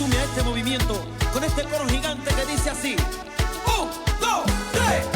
sume a este movimiento con este coro gigante que dice así: 1, 2, 3.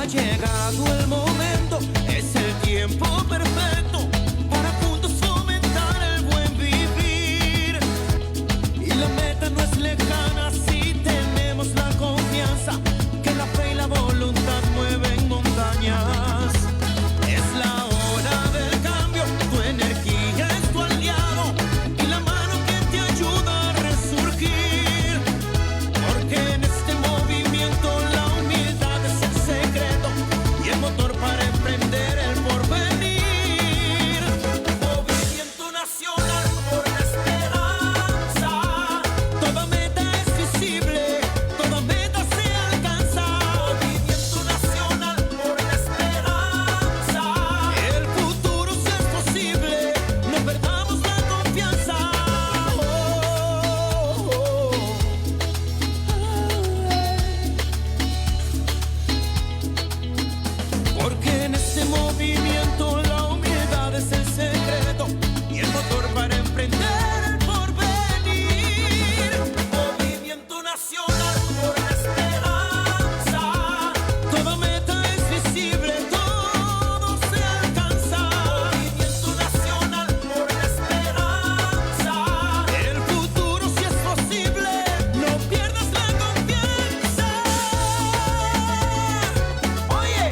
Llegado el momento, es el tiempo perfecto para juntos fomentar el buen vivir. Y la meta no es lejana si tenemos la confianza que la fe y la voluntad mueven montañas. Es la hora del cambio, tu energía es tu aliado y la mano que te ayuda a resurgir. Porque en este movimiento la humildad es el secreto y el motor para emprender el porvenir. Movimiento nacional por la esperanza. Toda meta es visible, toda meta se alcanza. Movimiento nacional por la esperanza. El futuro si es posible, no perdamos la confianza. Porque en este movimiento la humildad es el secreto y el motor para emprender el porvenir. Movimiento nacional por la esperanza. Toda meta es visible, todo se alcanza. Movimiento nacional por la esperanza. El futuro si es posible, no pierdas la confianza. Oye,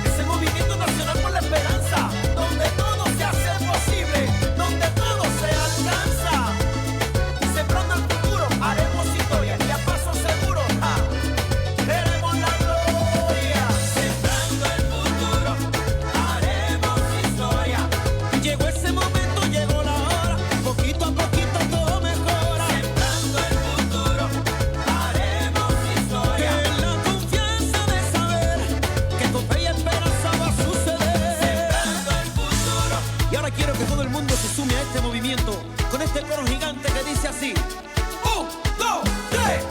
es el movimiento nacional por la esperanza, donde todo se hace posible, donde todo se alcanza. Sembrando el futuro, haremos historia y a paso seguro, veremos la gloria. Sembrando el futuro, haremos historia. Llegó ese momento, llegó la hora, poquito a poquito todo mejora. Sembrando el futuro, haremos historia. Que la confianza de saber que con fe y esperanza va a suceder. Sembrando el futuro. Y ahora quiero que todo el mundo se sume a este movimiento con este coro gigante que dice así: 1, 2, 3.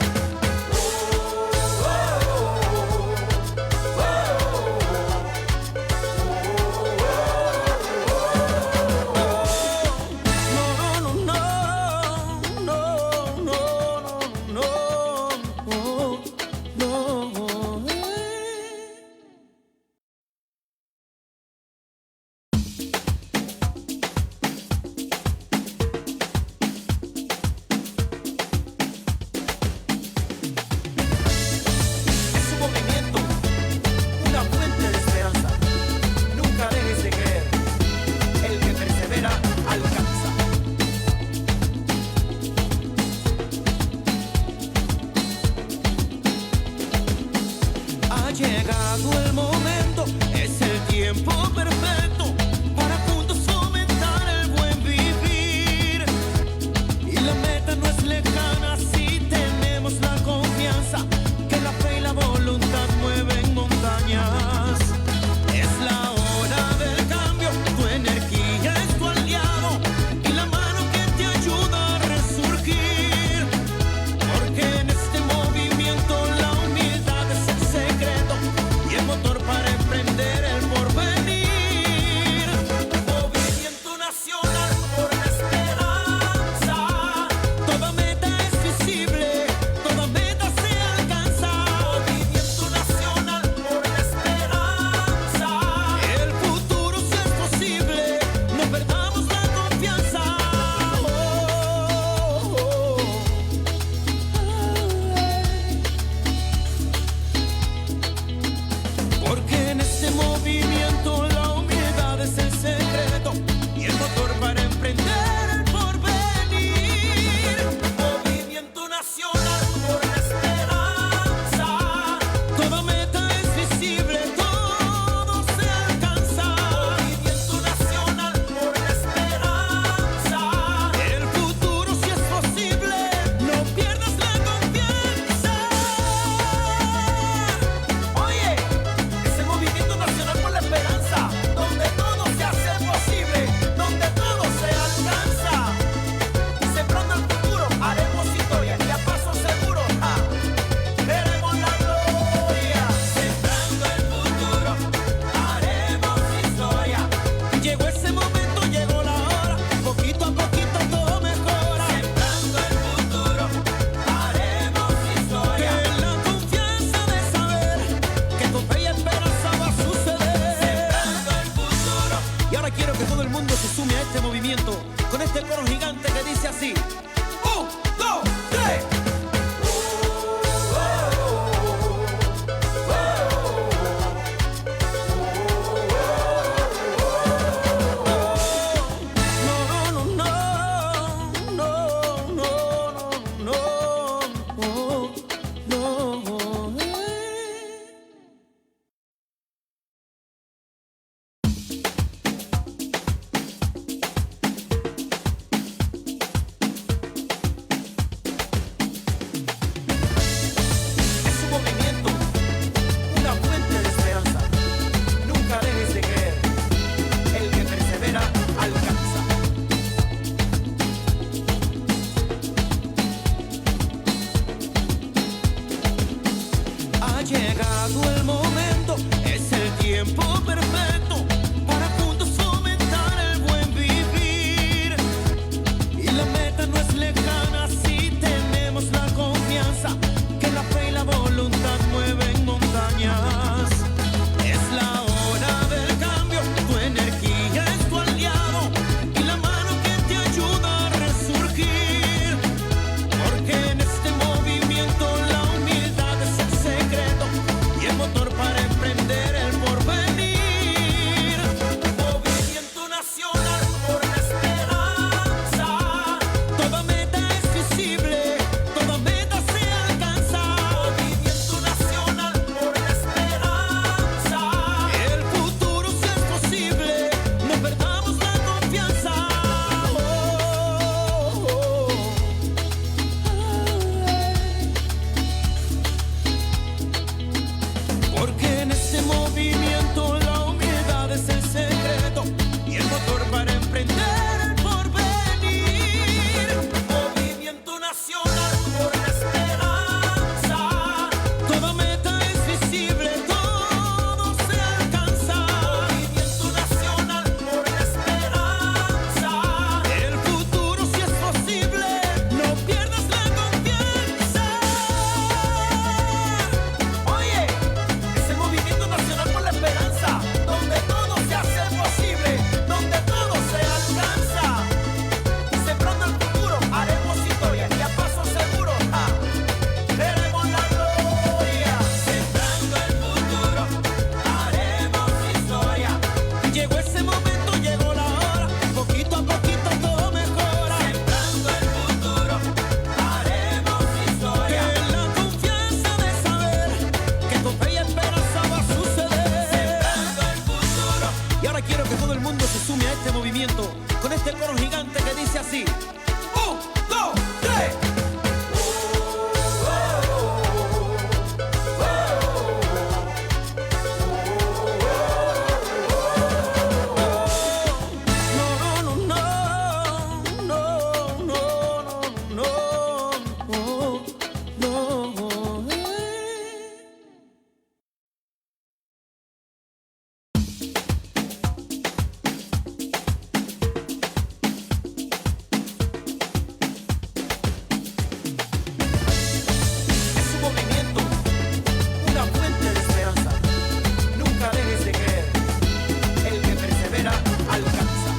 así. Un, dos, tres. Llegado el momento, es el tiempo perfecto para juntos fomentar el buen vivir. Y la meta no es lejana si tenemos la confianza que la fe y la voluntad mueven montañas. Es la hora del cambio, tu energía es tu aliado y la mano que te ayuda a resurgir. Porque en este movimiento la humildad es el secreto y el motor para emprender el porvenir. Movimiento nacional por la esperanza. Toda meta es visible, toda meta se alcanza. Movimiento nacional por la esperanza. El futuro sí es posible, no perdamos la confianza. Porque en este movimiento la humildad es el secreto y el motor para emprender el porvenir. Movimiento nacional por la esperanza. Toda meta es visible, todo se alcanza. Movimiento nacional por la esperanza. El futuro sí es posible, no pierdas la confianza. Oye, es el movimiento nacional por la esperanza, donde todo se hace posible, donde todo se alcanza. Sembrando el futuro, haremos historia y a paso seguro, veremos la gloria. Sembrando el futuro, haremos historia. Llegó ese momento, llegó la hora, poquito a poquito todo mejora. Sembrando el futuro, haremos historia. Que la confianza de saber que con fe y esperanza va a suceder. Sembrando el futuro. Y ahora quiero que todo el mundo se sume a este movimiento con este coro gigante que dice así. Un, dos, tres. Es un movimiento, una fuente de esperanza. Nunca dejes de creer. El que persevera alcanza.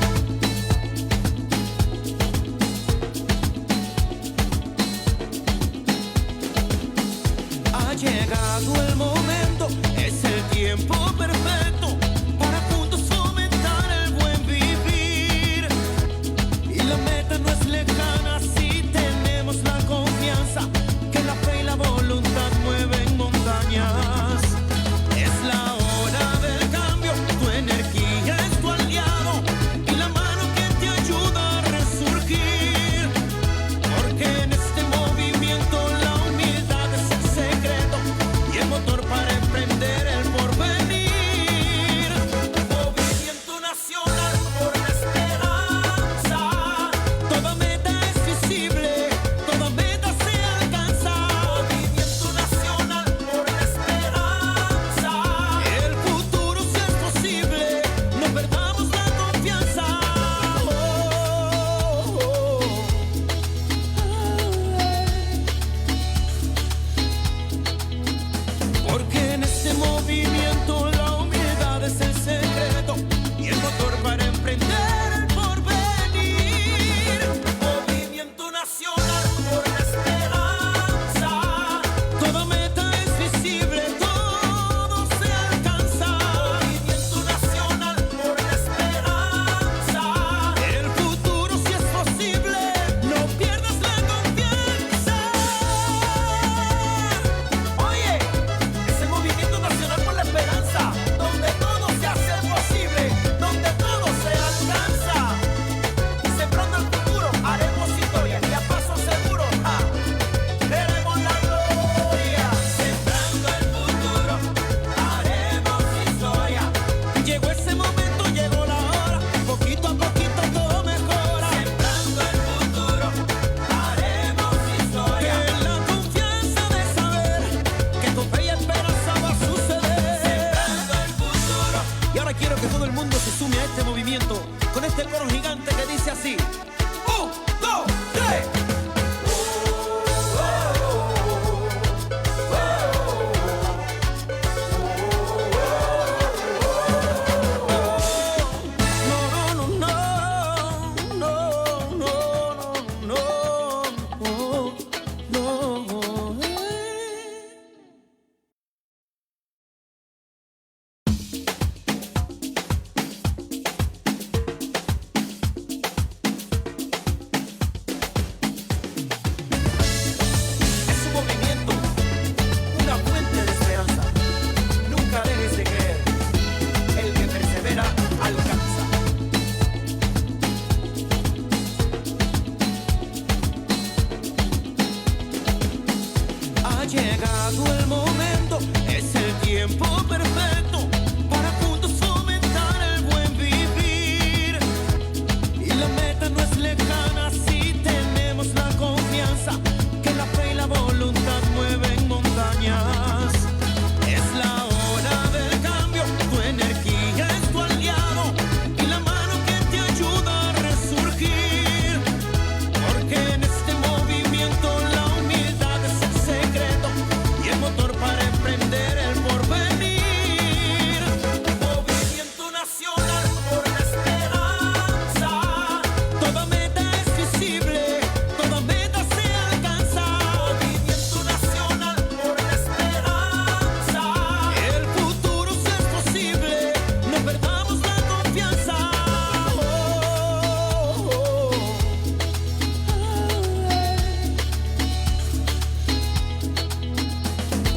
Ha llegado el momento, es el tiempo perfecto para juntos fomentar el buen vivir. Y la meta no es lejana si tenemos la confianza que la fe y la voluntad mueven montañas. Es la hora del cambio, tu energía es tu aliado y la mano que te ayuda a resurgir. Porque en este movimiento la humildad es el secreto y el motor para llegado el momento, es el tiempo perfecto para juntos fomentar el buen vivir. Y la meta no es lejana si tenemos la confianza que la fe y la voluntad mueven montañas. Es la hora del cambio, tu energía es tu aliado y la mano que te ayuda a resurgir. Porque en este movimiento la humildad es el secreto y el motor para emprender el porvenir. Movimiento nacional por la esperanza. Toda meta es visible, toda meta se alcanza. Movimiento nacional por la esperanza. El futuro sí es posible, no perdamos la confianza.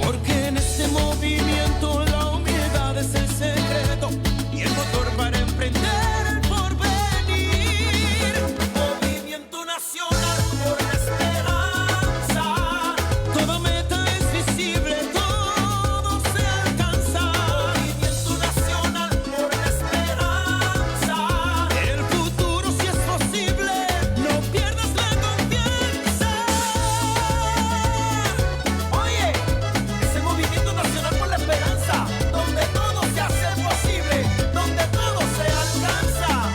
Porque en este movimiento la humildad es el secreto y el motor para emprender el porvenir. Movimiento nacional por la esperanza. Toda meta es visible, todo se alcanza. Movimiento nacional por la esperanza. El futuro sí es posible, no pierdas la confianza. Oye, es el movimiento nacional por la esperanza, donde todo se hace posible, donde todo se alcanza.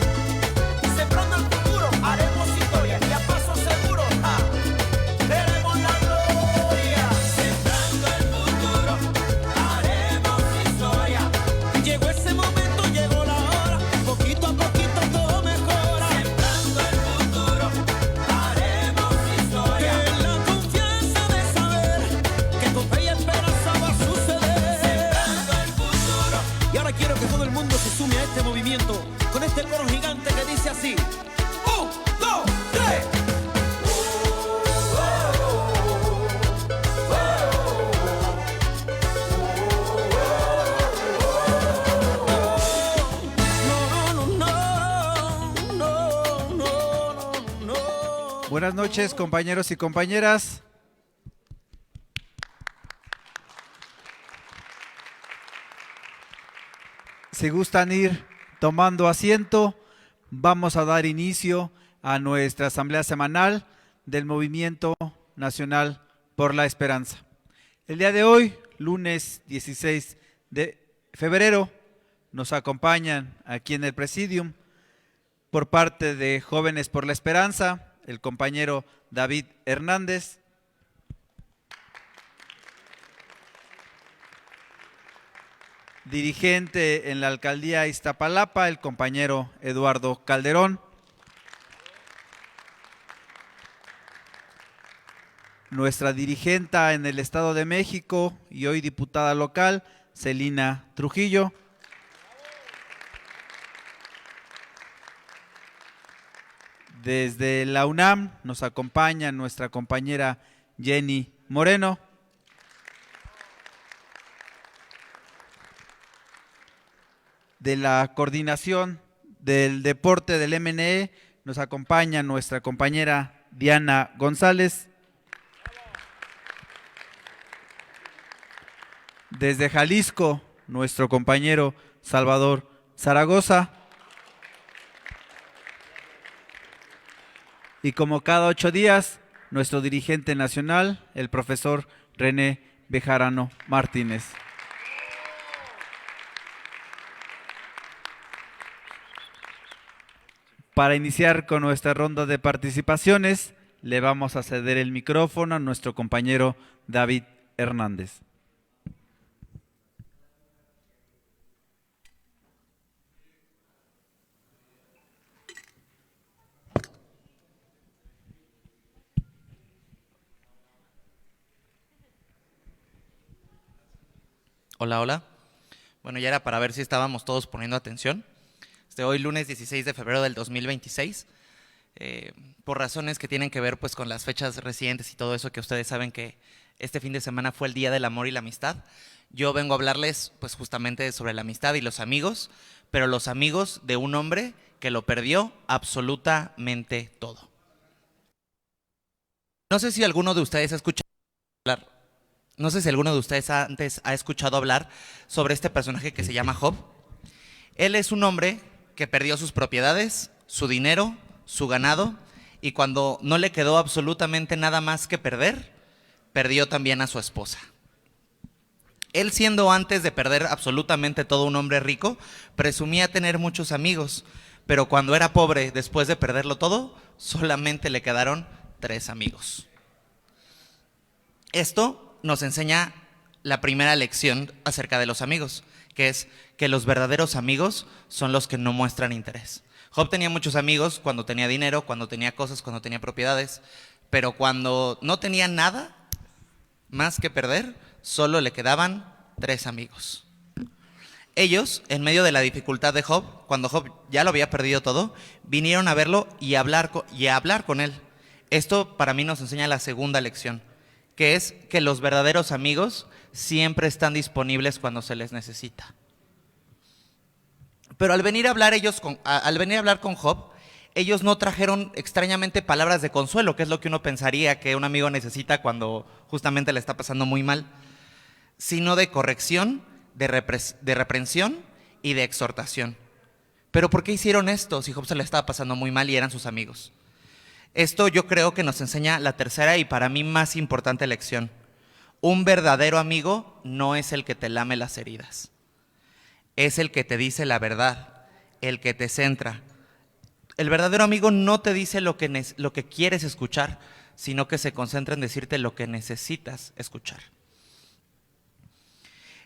Sembrando el futuro, haremos historia y a paso seguro, veremos la gloria. Sembrando el futuro, haremos historia. Llegó ese momento, llegó la hora, poquito a poquito todo mejora. Sembrando el futuro, haremos historia. Que la confianza de saber que con fe y esperanza va a suceder. Sembrando el futuro. Y ahora quiero que todo el mundo se sume a este movimiento con este coro gigante que dice así: 1, 2, 3. Buenas noches, compañeros y compañeras. Si gustan ir tomando asiento, vamos a dar inicio a nuestra asamblea semanal del Movimiento Nacional por la Esperanza. El día de hoy, lunes 16 de febrero, nos acompañan aquí en el Presidium por parte de Jóvenes por la Esperanza, el compañero David Hernández, dirigente en la alcaldía Iztapalapa, el compañero Eduardo Calderón, nuestra dirigenta en el Estado de México y hoy diputada local, Celina Trujillo, desde la UNAM nos acompaña nuestra compañera Jenny Moreno, de la coordinación del deporte del MNE nos acompaña nuestra compañera Diana González, desde Jalisco nuestro compañero Salvador Zaragoza, y como cada 8 días, nuestro dirigente nacional, el profesor René Bejarano Martínez. Para iniciar con nuestra ronda de participaciones, le vamos a ceder el micrófono a nuestro compañero David Hernández. Hola, hola. Bueno, ya era para ver si estábamos todos poniendo atención. Hoy lunes 16 de febrero del 2026, por razones que tienen que ver pues con las fechas recientes y todo eso, que ustedes saben que este fin de semana fue el Día del Amor y la Amistad. Yo vengo a hablarles pues justamente sobre la amistad y los amigos, pero los amigos de un hombre que lo perdió absolutamente todo. No sé si alguno de ustedes ha escuchado hablar No sé si alguno de ustedes antes ha escuchado hablar sobre este personaje que se llama Job. Él es un hombre que perdió sus propiedades, su dinero, su ganado, y cuando no le quedó absolutamente nada más que perder, perdió también a su esposa. Él, siendo antes de perder absolutamente todo un hombre rico, presumía tener muchos amigos, pero cuando era pobre, después de perderlo todo, solamente le quedaron 3 amigos. Esto nos enseña la primera lección acerca de los amigos, que es que los verdaderos amigos son los que no muestran interés. Job tenía muchos amigos cuando tenía dinero, cuando tenía cosas, cuando tenía propiedades, pero cuando no tenía nada más que perder, solo le quedaban 3 amigos. Ellos, en medio de la dificultad de Job, cuando Job ya lo había perdido todo, vinieron a verlo y a hablar con él. Esto para mí nos enseña la segunda lección, que es que los verdaderos amigos siempre están disponibles cuando se les necesita. Pero al venir a hablar con Job, ellos no trajeron extrañamente palabras de consuelo, que es lo que uno pensaría que un amigo necesita cuando justamente le está pasando muy mal, sino de corrección, de reprensión y de exhortación. ¿Pero por qué hicieron esto si Job se le estaba pasando muy mal y eran sus amigos? Esto yo creo que nos enseña la tercera y para mí más importante lección. Un verdadero amigo no es el que te lame las heridas. Es el que te dice la verdad, el que te centra. El verdadero amigo no te dice lo que quieres escuchar, sino que se concentra en decirte lo que necesitas escuchar.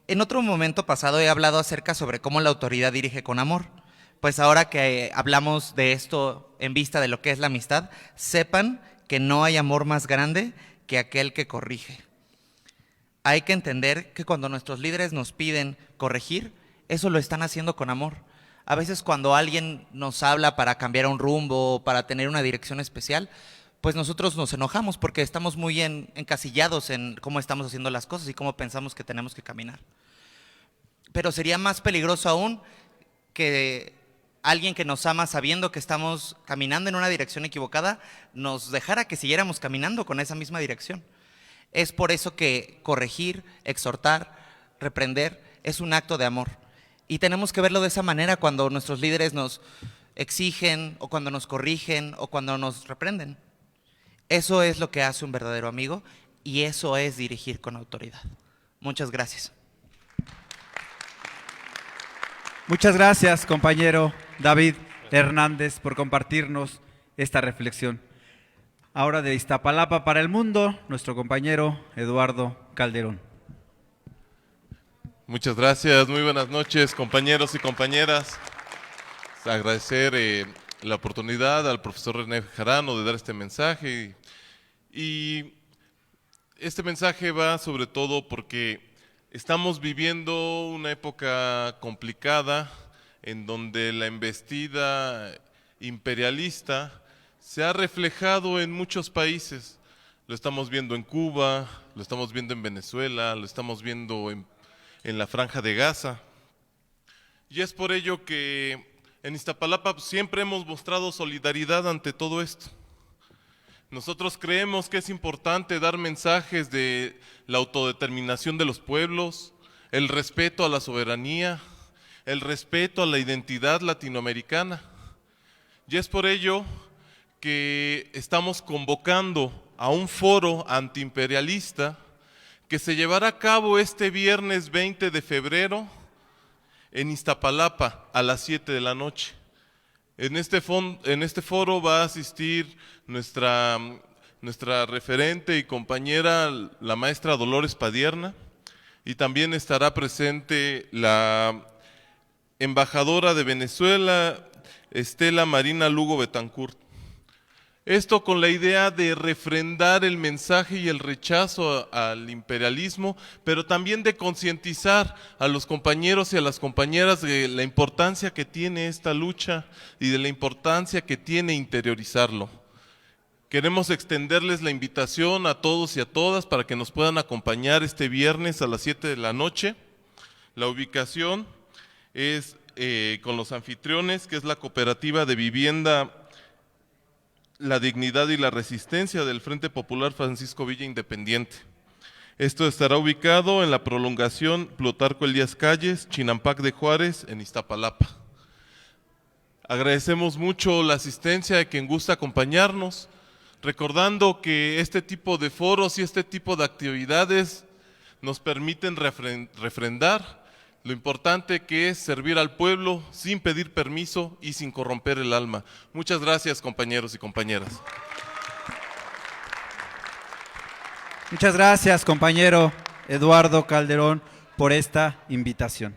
En otro momento pasado he hablado acerca sobre cómo la autoridad dirige con amor. Pues ahora que hablamos de esto en vista de lo que es la amistad, sepan que no hay amor más grande que aquel que corrige. Hay que entender que cuando nuestros líderes nos piden corregir, eso lo están haciendo con amor. A veces cuando alguien nos habla para cambiar un rumbo, para tener una dirección especial, pues nosotros nos enojamos porque estamos muy encasillados en cómo estamos haciendo las cosas y cómo pensamos que tenemos que caminar. Pero sería más peligroso aún que alguien que nos ama sabiendo que estamos caminando en una dirección equivocada, nos dejara que siguiéramos caminando con esa misma dirección. Es por eso que corregir, exhortar, reprender es un acto de amor. Y tenemos que verlo de esa manera cuando nuestros líderes nos exigen o cuando nos corrigen o cuando nos reprenden. Eso es lo que hace un verdadero amigo y eso es dirigir con autoridad. Muchas gracias. Muchas gracias, compañero David Hernández, por compartirnos esta reflexión. Ahora de Iztapalapa para el mundo, nuestro compañero Eduardo Calderón. Muchas gracias, muy buenas noches, compañeros y compañeras. Agradecer la oportunidad al profesor René Jarano de dar este mensaje. Y este mensaje va sobre todo porque estamos viviendo una época complicada en donde la embestida imperialista se ha reflejado en muchos países. Lo estamos viendo en Cuba, lo estamos viendo en Venezuela, lo estamos viendo en la Franja de Gaza. Y es por ello que en Iztapalapa siempre hemos mostrado solidaridad ante todo esto. Nosotros creemos que es importante dar mensajes de la autodeterminación de los pueblos, el respeto a la soberanía, el respeto a la identidad latinoamericana. Y es por ello que estamos convocando a un foro antiimperialista que se llevará a cabo este viernes 20 de febrero en Iztapalapa a las 7 de la noche. En este foro va a asistir nuestra referente y compañera, la maestra Dolores Padierna, y también estará presente la embajadora de Venezuela, Estela Marina Lugo Betancourt. Esto con la idea de refrendar el mensaje y el rechazo al imperialismo, pero también de concientizar a los compañeros y a las compañeras de la importancia que tiene esta lucha y de la importancia que tiene interiorizarlo. Queremos extenderles la invitación a todos y a todas para que nos puedan acompañar este viernes a las 7 de la noche. La ubicación es con los anfitriones, que es la Cooperativa de Vivienda La Dignidad y la Resistencia del Frente Popular Francisco Villa Independiente. Esto estará ubicado en la prolongación Plutarco Elías Calles, Chinampac de Juárez, en Iztapalapa. Agradecemos mucho la asistencia de quien gusta acompañarnos, recordando que este tipo de foros y este tipo de actividades nos permiten refrendar lo importante que es servir al pueblo sin pedir permiso y sin corromper el alma. Muchas gracias, compañeros y compañeras. Muchas gracias, compañero Eduardo Calderón, por esta invitación.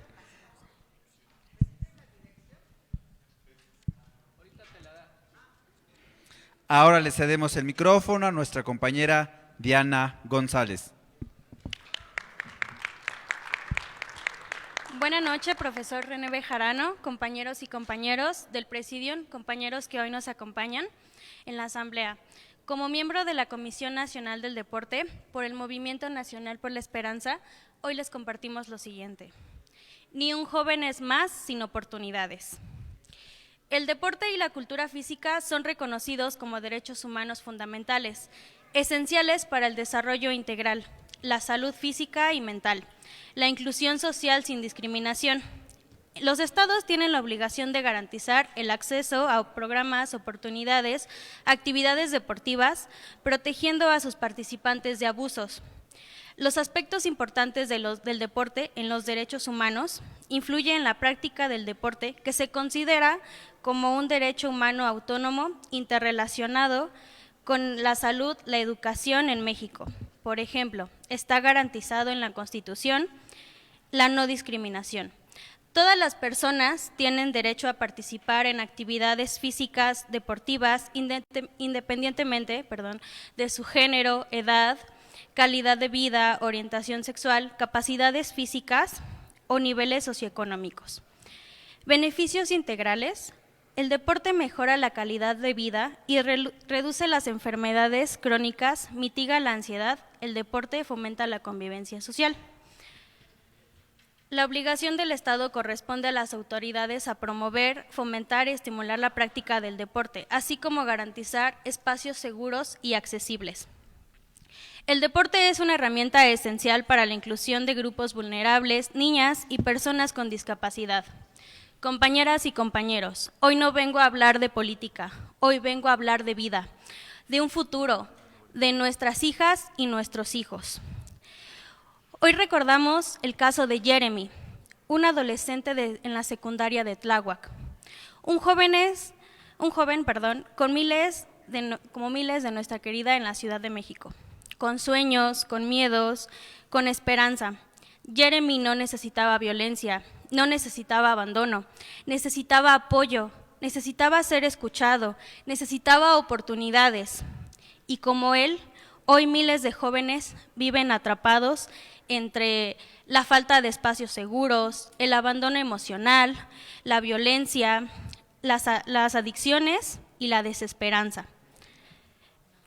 Ahora le cedemos el micrófono a nuestra compañera Diana González. Buenas noches, profesor René Bejarano, compañeros y compañeros del Presidium, compañeros que hoy nos acompañan en la Asamblea. Como miembro de la Comisión Nacional del Deporte por el Movimiento Nacional por la Esperanza, hoy les compartimos lo siguiente. Ni un joven es más sin oportunidades. El deporte y la cultura física son reconocidos como derechos humanos fundamentales, esenciales para el desarrollo integral, la salud física y mental, la inclusión social sin discriminación. Los estados tienen la obligación de garantizar el acceso a programas, oportunidades, actividades deportivas, protegiendo a sus participantes de abusos. Los aspectos importantes del deporte en los derechos humanos influyen en la práctica del deporte, que se considera como un derecho humano autónomo interrelacionado con la salud, la educación en México. Por ejemplo, está garantizado en la Constitución la no discriminación. Todas las personas tienen derecho a participar en actividades físicas, deportivas, independientemente de su género, edad, calidad de vida, orientación sexual, capacidades físicas o niveles socioeconómicos. Beneficios integrales. El deporte mejora la calidad de vida y reduce las enfermedades crónicas, mitiga la ansiedad. El deporte fomenta la convivencia social. La obligación del Estado corresponde a las autoridades a promover, fomentar y estimular la práctica del deporte, así como garantizar espacios seguros y accesibles. El deporte es una herramienta esencial para la inclusión de grupos vulnerables, niñas y personas con discapacidad. Compañeras y compañeros, hoy no vengo a hablar de política, hoy vengo a hablar de vida, de un futuro, de nuestras hijas y nuestros hijos. Hoy recordamos el caso de Jeremy, un adolescente en la secundaria de Tláhuac. Un joven como miles de nuestra querida en la Ciudad de México, con sueños, con miedos, con esperanza. Jeremy no necesitaba violencia, no necesitaba abandono, necesitaba apoyo, necesitaba ser escuchado, necesitaba oportunidades. Y como él, hoy miles de jóvenes viven atrapados entre la falta de espacios seguros, el abandono emocional, la violencia, las adicciones y la desesperanza.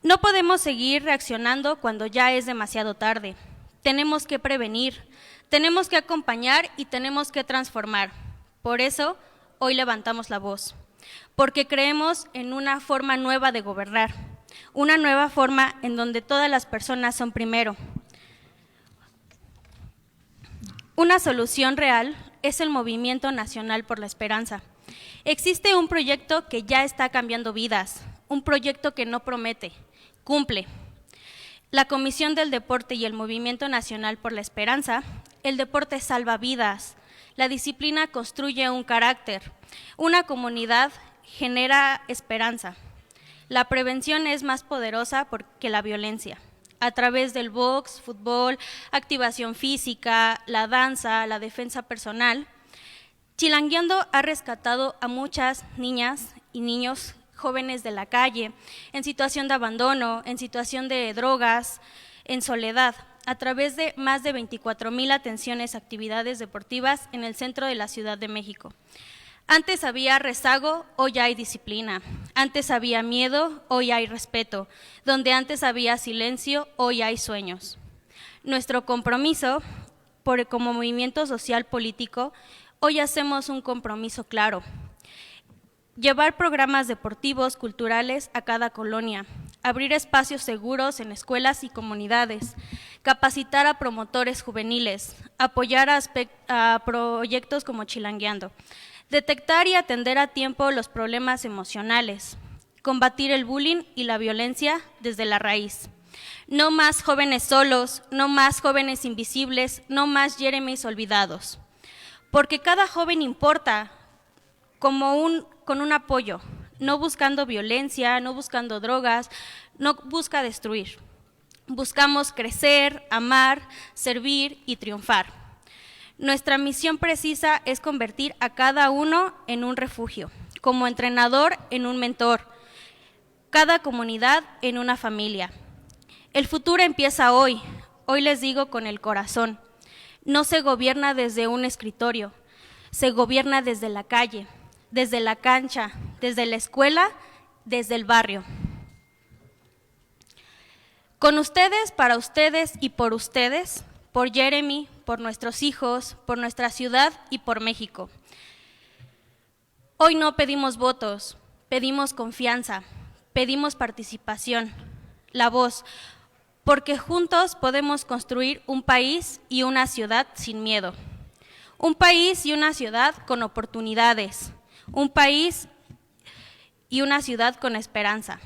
No podemos seguir reaccionando cuando ya es demasiado tarde. Tenemos que prevenir, tenemos que acompañar y tenemos que transformar. Por eso, hoy levantamos la voz, porque creemos en una forma nueva de gobernar, una nueva forma en donde todas las personas son primero. Una solución real es el Movimiento Nacional por la Esperanza. Existe un proyecto que ya está cambiando vidas, un proyecto que no promete, cumple. La Comisión del Deporte y el Movimiento Nacional por la Esperanza, el deporte salva vidas, la disciplina construye un carácter, una comunidad genera esperanza. La prevención es más poderosa que la violencia. A través del box, fútbol, activación física, la danza, la defensa personal, Chilangueando ha rescatado a muchas niñas y niños jóvenes de la calle, en situación de abandono, en situación de drogas, en soledad, a través de más de 24,000 atenciones a actividades deportivas en el centro de la Ciudad de México. Antes había rezago, hoy hay disciplina. Antes había miedo, hoy hay respeto. Donde antes había silencio, hoy hay sueños. Nuestro compromiso como movimiento social político, hoy hacemos un compromiso claro. Llevar programas deportivos, culturales a cada colonia, abrir espacios seguros en escuelas y comunidades, capacitar a promotores juveniles, apoyar a proyectos como Chilangueando, detectar y atender a tiempo los problemas emocionales, combatir el bullying y la violencia desde la raíz. No más jóvenes solos, no más jóvenes invisibles, no más Jeremys olvidados. Porque cada joven importa con un apoyo, no buscando violencia, no buscando drogas, no busca destruir. Buscamos crecer, amar, servir y triunfar. Nuestra misión precisa es convertir a cada uno en un refugio, como entrenador en un mentor, cada comunidad en una familia. El futuro empieza hoy, hoy les digo con el corazón. No se gobierna desde un escritorio, se gobierna desde la calle, desde la cancha, desde la escuela, desde el barrio. Con ustedes, para ustedes y por ustedes, por Jeremy, por nuestros hijos, por nuestra ciudad y por México. Hoy no pedimos votos, pedimos confianza, pedimos participación, la voz, porque juntos podemos construir un país y una ciudad sin miedo. Un país y una ciudad con oportunidades. Un país y una ciudad con esperanza.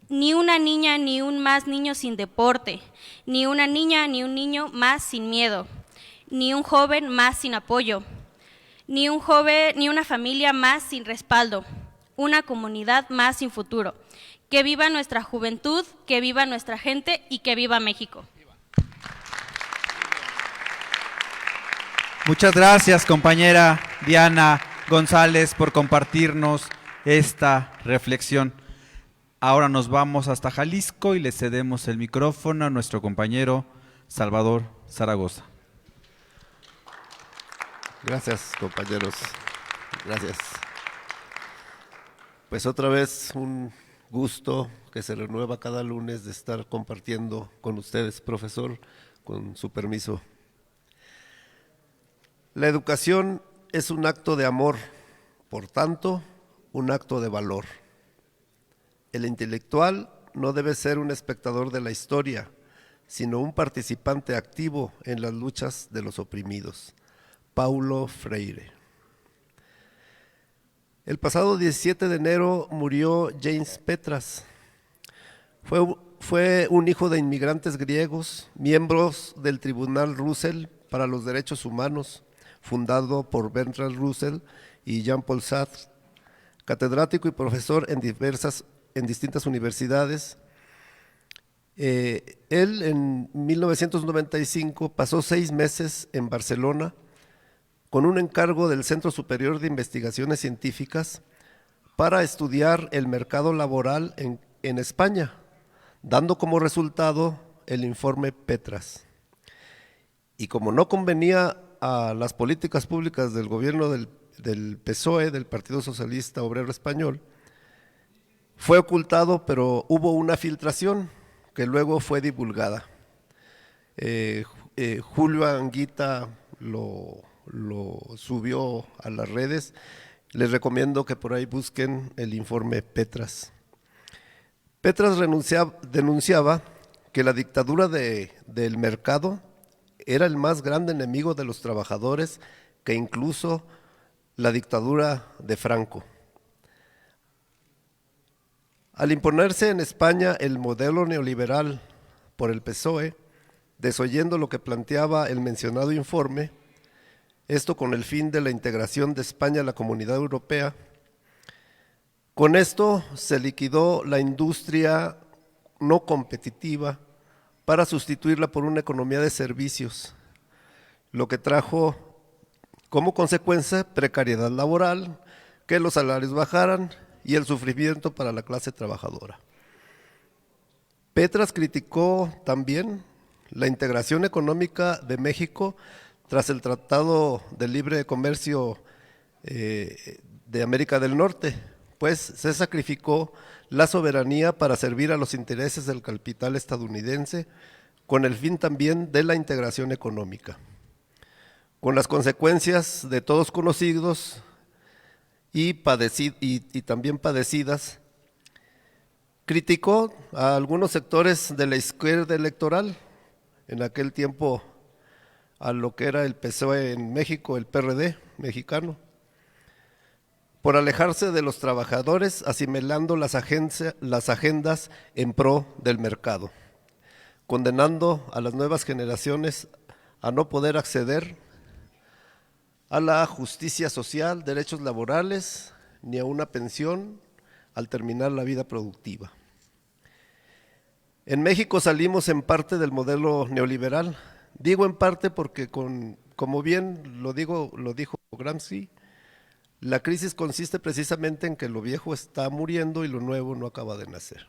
Ni una niña ni un más niño sin deporte. Ni una niña ni un niño más sin miedo. Ni un joven más sin apoyo. Ni un joven ni una familia más sin respaldo. Una comunidad más sin futuro. Que viva nuestra juventud, que viva nuestra gente y que viva México. Muchas gracias, compañera Diana González, por compartirnos esta reflexión. Ahora nos vamos hasta Jalisco y le cedemos el micrófono a nuestro compañero Salvador Zaragoza. Gracias, compañeros. Gracias. Pues otra vez un gusto que se renueva cada lunes de estar compartiendo con ustedes, profesor, con su permiso. La educación es un acto de amor, por tanto, un acto de valor. El intelectual no debe ser un espectador de la historia, sino un participante activo en las luchas de los oprimidos. Paulo Freire. El pasado 17 de enero murió James Petras. Fue un hijo de inmigrantes griegos, miembros del Tribunal Russell para los Derechos Humanos, fundado por Bertrand Russell y Jean-Paul Sartre, catedrático y profesor en distintas universidades. Él en 1995 pasó 6 meses en Barcelona con un encargo del Centro Superior de Investigaciones Científicas para estudiar el mercado laboral en España, dando como resultado el informe Petras. Y como no convenía a las políticas públicas del gobierno del PSOE, del Partido Socialista Obrero Español, fue ocultado, pero hubo una filtración que luego fue divulgada. Julio Anguita lo subió a las redes. Les recomiendo que por ahí busquen el informe Petras. Petras denunciaba que la dictadura del mercado era el más grande enemigo de los trabajadores que incluso la dictadura de Franco. Al imponerse en España el modelo neoliberal por el PSOE, desoyendo lo que planteaba el mencionado informe, esto con el fin de la integración de España a la Comunidad Europea. Con esto se liquidó la industria no competitiva para sustituirla por una economía de servicios, lo que trajo como consecuencia precariedad laboral, que los salarios bajaran y el sufrimiento para la clase trabajadora. Petras criticó también la integración económica de México tras el Tratado de Libre Comercio de América del Norte, pues se sacrificó la soberanía para servir a los intereses del capital estadounidense, con el fin también de la integración económica, con las consecuencias de todos conocidos y también padecidas, Criticó a algunos sectores de la izquierda electoral, en aquel tiempo a lo que era el PSOE en México, el PRD mexicano, por alejarse de los trabajadores, asimilando las agendas en pro del mercado, condenando a las nuevas generaciones a no poder acceder a la justicia social, derechos laborales, ni a una pensión al terminar la vida productiva. En México salimos en parte del modelo neoliberal. Digo en parte porque, como bien lo dijo Gramsci, la crisis consiste precisamente en que lo viejo está muriendo y lo nuevo no acaba de nacer.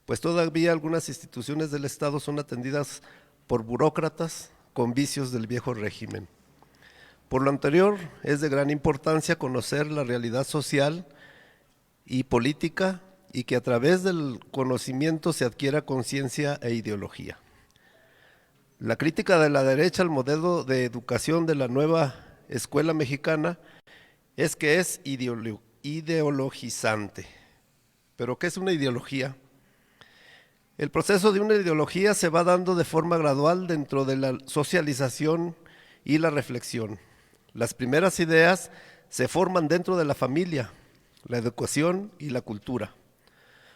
Pues todavía algunas instituciones del Estado son atendidas por burócratas con vicios del viejo régimen. Por lo anterior, es de gran importancia conocer la realidad social y política y que a través del conocimiento se adquiera conciencia e ideología. La crítica de la derecha al modelo de educación de la nueva escuela mexicana es que es ideologizante. ¿Pero qué es una ideología? El proceso de una ideología se va dando de forma gradual dentro de la socialización y la reflexión. Las primeras ideas se forman dentro de la familia, la educación y la cultura,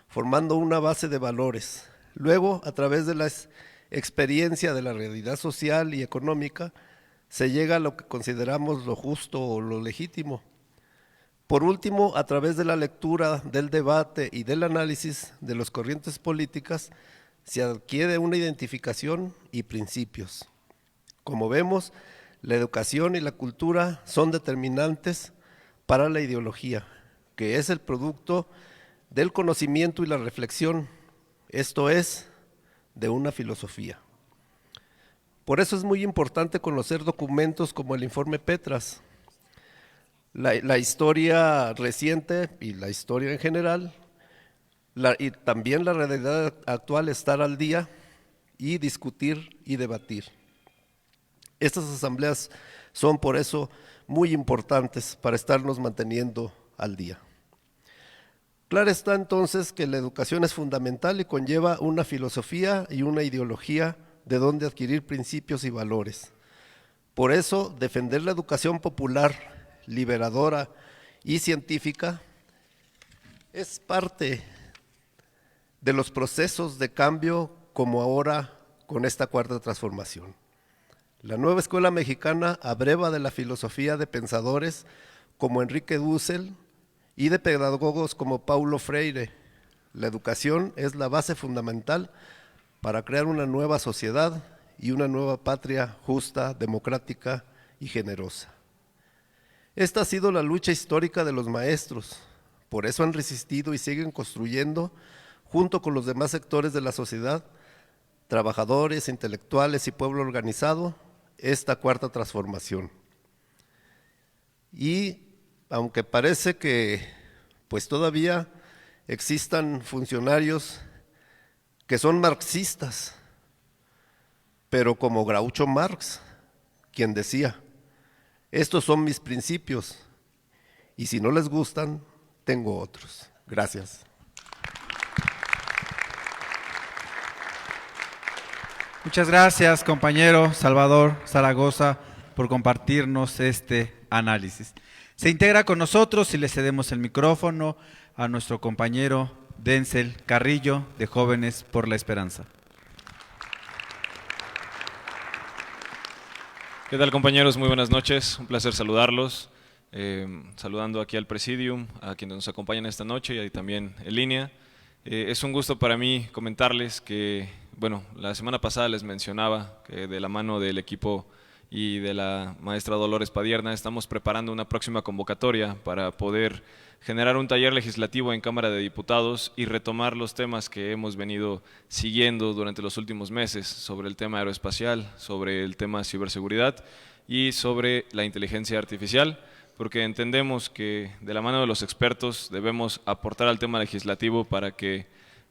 formando una base de valores. Luego, a través de la experiencia de la realidad social y económica, se llega a lo que consideramos lo justo o lo legítimo. Por último, a través de la lectura, del debate y del análisis de las corrientes políticas, se adquiere una identificación y principios. Como vemos, la educación y la cultura son determinantes para la ideología, que es el producto del conocimiento y la reflexión, esto es, de una filosofía. Por eso es muy importante conocer documentos como el informe Petras, la historia reciente y la historia en general, y también la realidad actual, estar al día y discutir y debatir. Estas asambleas son por eso muy importantes para estarnos manteniendo al día. Claro está entonces que la educación es fundamental y conlleva una filosofía y una ideología de donde adquirir principios y valores. Por eso, defender la educación popular, liberadora y científica es parte de los procesos de cambio como ahora con esta cuarta transformación. La nueva escuela mexicana abreva de la filosofía de pensadores como Enrique Dussel y de pedagogos como Paulo Freire. La educación es la base fundamental para crear una nueva sociedad y una nueva patria justa, democrática y generosa. Esta ha sido la lucha histórica de los maestros, por eso han resistido y siguen construyendo, junto con los demás sectores de la sociedad, trabajadores, intelectuales y pueblo organizado, esta cuarta transformación. Y aunque parece que pues todavía existan funcionarios que son marxistas, pero como Groucho Marx, quien decía, estos son mis principios y si no les gustan, tengo otros. Gracias. Muchas gracias, compañero Salvador Zaragoza, por compartirnos este análisis. Se integra con nosotros y le cedemos el micrófono a nuestro compañero Denzel Carrillo, de Jóvenes por la Esperanza. ¿Qué tal, compañeros? Muy buenas noches, un placer saludarlos. Saludando aquí al Presidium, a quienes nos acompañan esta noche y también en línea. Es un gusto para mí comentarles que, bueno, la semana pasada les mencionaba que de la mano del equipo y de la maestra Dolores Padierna estamos preparando una próxima convocatoria para poder generar un taller legislativo en Cámara de Diputados y retomar los temas que hemos venido siguiendo durante los últimos meses sobre el tema aeroespacial, sobre el tema ciberseguridad y sobre la inteligencia artificial, porque entendemos que de la mano de los expertos debemos aportar al tema legislativo para que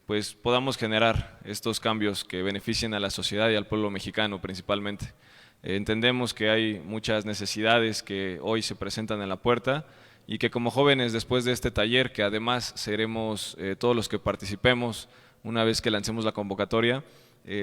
pues, podamos generar estos cambios que beneficien a la sociedad y al pueblo mexicano principalmente. Entendemos que hay muchas necesidades que hoy se presentan en la puerta y que como jóvenes después de este taller, que además seremos todos los que participemos una vez que lancemos la convocatoria,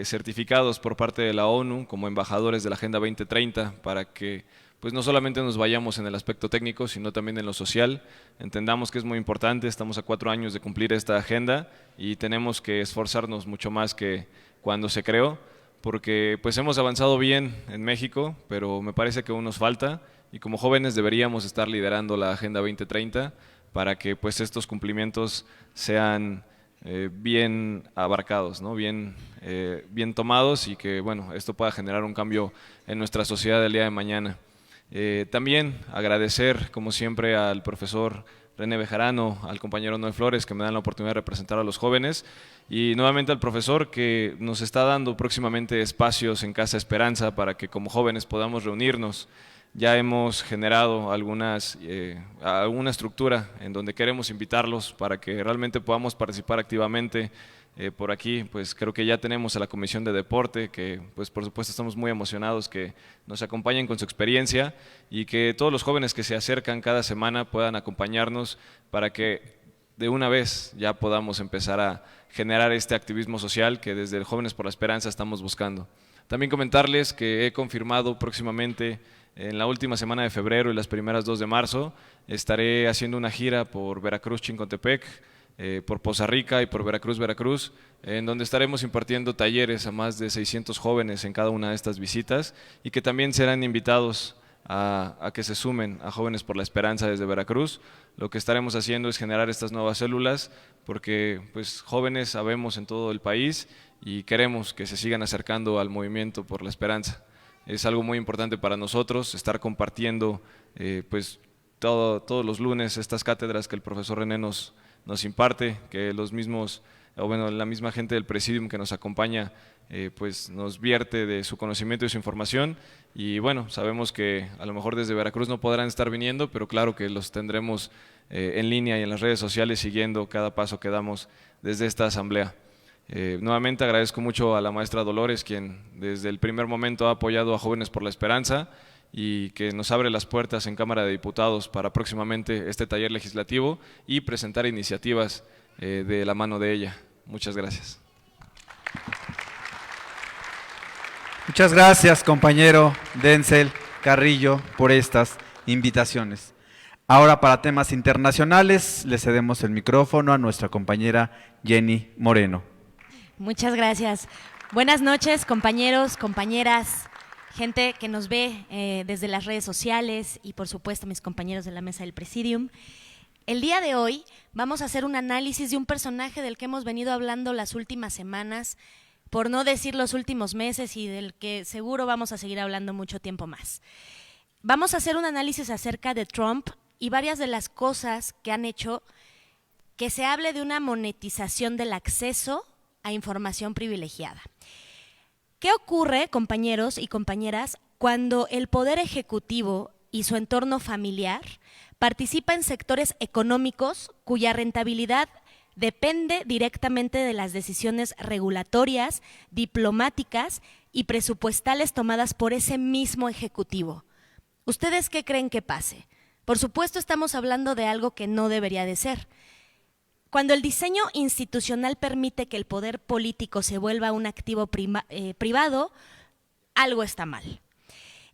certificados por parte de la ONU como embajadores de la Agenda 2030 para que pues no solamente nos vayamos en el aspecto técnico, sino también en lo social. Entendamos que es muy importante, estamos a 4 años de cumplir esta agenda y tenemos que esforzarnos mucho más que cuando se creó, porque pues hemos avanzado bien en México, pero me parece que aún nos falta y como jóvenes deberíamos estar liderando la Agenda 2030 para que pues estos cumplimientos sean bien abarcados, ¿no? bien tomados y que bueno, esto pueda generar un cambio en nuestra sociedad del día de mañana. También agradecer, como siempre, al profesor René Bejarano, al compañero Noé Flores, que me dan la oportunidad de representar a los jóvenes, y nuevamente al profesor que nos está dando próximamente espacios en Casa Esperanza para que como jóvenes podamos reunirnos. Ya hemos generado alguna estructura en donde queremos invitarlos para que realmente podamos participar activamente. Por aquí, pues creo que ya tenemos a la Comisión de Deporte, que pues por supuesto estamos muy emocionados que nos acompañen con su experiencia y que todos los jóvenes que se acercan cada semana puedan acompañarnos para que de una vez ya podamos empezar a generar este activismo social que desde Jóvenes por la Esperanza estamos buscando. También comentarles que he confirmado próximamente en la última semana de febrero y las primeras 2 de marzo estaré haciendo una gira por Veracruz, Chincontepec, por Poza Rica y por Veracruz, en donde estaremos impartiendo talleres a más de 600 jóvenes en cada una de estas visitas y que también serán invitados a que se sumen a Jóvenes por la Esperanza desde Veracruz. Lo que estaremos haciendo es generar estas nuevas células porque pues, jóvenes habemos en todo el país y queremos que se sigan acercando al movimiento por la esperanza. Es algo muy importante para nosotros estar compartiendo pues, todos los lunes estas cátedras que el profesor René nos imparte, que los mismos, o bueno, la misma gente del Presidium que nos acompaña pues nos vierte de su conocimiento y su información y bueno, sabemos que a lo mejor desde Veracruz no podrán estar viniendo, pero claro que los tendremos en línea y en las redes sociales siguiendo cada paso que damos desde esta asamblea. Nuevamente agradezco mucho a la maestra Dolores, quien desde el primer momento ha apoyado a Jóvenes por la Esperanza y que nos abre las puertas en Cámara de Diputados para próximamente este taller legislativo y presentar iniciativas de la mano de ella. Muchas gracias. Muchas gracias, compañero Denzel Carrillo, por estas invitaciones. Ahora, para temas internacionales, le cedemos el micrófono a nuestra compañera Jenny Moreno. Muchas gracias. Buenas noches, compañeros, compañeras, gente que nos ve desde las redes sociales y, por supuesto, mis compañeros de la mesa del Presidium. El día de hoy vamos a hacer un análisis de un personaje del que hemos venido hablando las últimas semanas, por no decir los últimos meses, y del que seguro vamos a seguir hablando mucho tiempo más. Vamos a hacer un análisis acerca de Trump y varias de las cosas que han hecho que se hable de una monetización del acceso a información privilegiada. ¿Qué ocurre, compañeros y compañeras, cuando el Poder Ejecutivo y su entorno familiar participa en sectores económicos cuya rentabilidad depende directamente de las decisiones regulatorias, diplomáticas y presupuestales tomadas por ese mismo Ejecutivo? ¿Ustedes qué creen que pase? Por supuesto, estamos hablando de algo que no debería de ser. Cuando el diseño institucional permite que el poder político se vuelva un activo privado, algo está mal.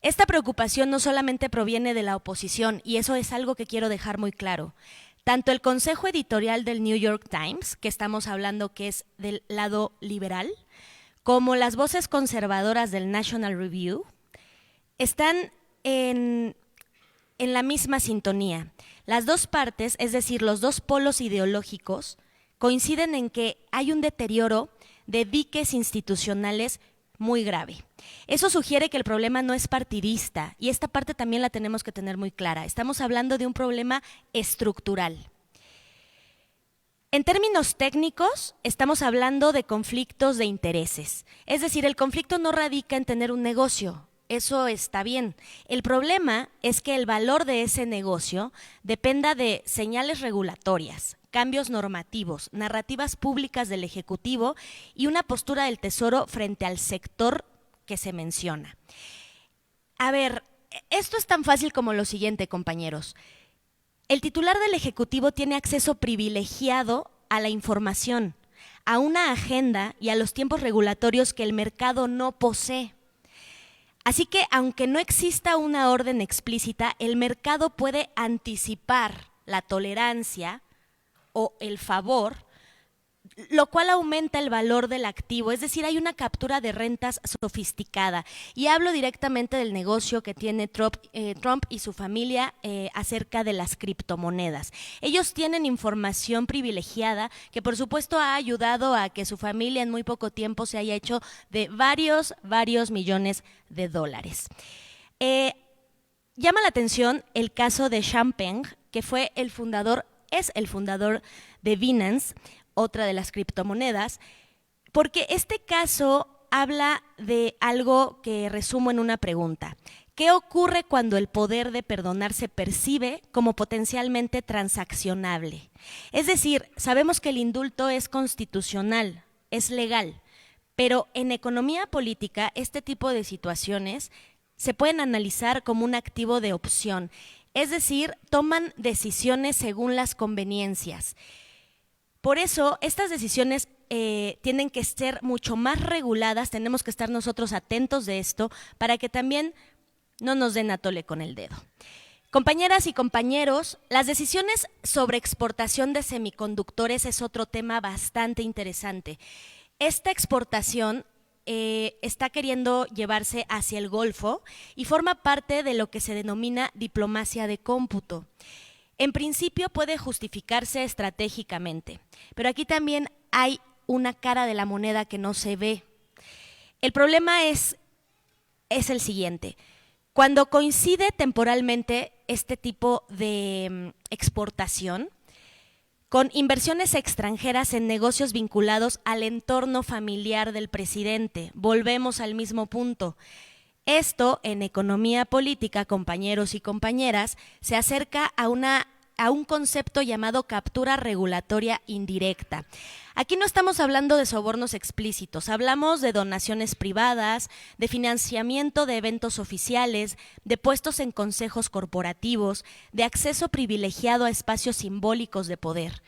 Esta preocupación no solamente proviene de la oposición, y eso es algo que quiero dejar muy claro. Tanto el consejo editorial del New York Times, que estamos hablando que es del lado liberal, como las voces conservadoras del National Review, están en la misma sintonía. Las dos partes, es decir, los dos polos ideológicos, coinciden en que hay un deterioro de diques institucionales muy grave. Eso sugiere que el problema no es partidista, y esta parte también la tenemos que tener muy clara. Estamos hablando de un problema estructural. En términos técnicos, estamos hablando de conflictos de intereses. Es decir, el conflicto no radica en tener un negocio. Eso está bien. El problema es que el valor de ese negocio dependa de señales regulatorias, cambios normativos, narrativas públicas del Ejecutivo y una postura del Tesoro frente al sector que se menciona. A ver, esto es tan fácil como lo siguiente, compañeros. El titular del Ejecutivo tiene acceso privilegiado a la información, a una agenda y a los tiempos regulatorios que el mercado no posee. Así que, aunque no exista una orden explícita, el mercado puede anticipar la tolerancia o el favor, lo cual aumenta el valor del activo, es decir, hay una captura de rentas sofisticada. Y hablo directamente del negocio que tiene Trump y su familia acerca de las criptomonedas. Ellos tienen información privilegiada que por supuesto ha ayudado a que su familia en muy poco tiempo se haya hecho de varios millones de dólares. Llama la atención el caso de Changpeng, que es el fundador de Binance, otra de las criptomonedas, porque este caso habla de algo que resumo en una pregunta. ¿Qué ocurre cuando el poder de perdonar se percibe como potencialmente transaccionable? Es decir, sabemos que el indulto es constitucional, es legal, pero en economía política este tipo de situaciones se pueden analizar como un activo de opción, es decir, toman decisiones según las conveniencias. Por eso, estas decisiones tienen que ser mucho más reguladas, tenemos que estar nosotros atentos de esto para que también no nos den a tole con el dedo. Compañeras y compañeros, las decisiones sobre exportación de semiconductores es otro tema bastante interesante. Esta exportación está queriendo llevarse hacia el Golfo y forma parte de lo que se denomina diplomacia de cómputo. En principio puede justificarse estratégicamente, pero aquí también hay una cara de la moneda que no se ve. El problema es el siguiente. Cuando coincide temporalmente este tipo de exportación con inversiones extranjeras en negocios vinculados al entorno familiar del presidente, volvemos al mismo punto. Esto, en economía política, compañeros y compañeras, se acerca a un concepto llamado captura regulatoria indirecta. Aquí no estamos hablando de sobornos explícitos, hablamos de donaciones privadas, de financiamiento de eventos oficiales, de puestos en consejos corporativos, de acceso privilegiado a espacios simbólicos de poder.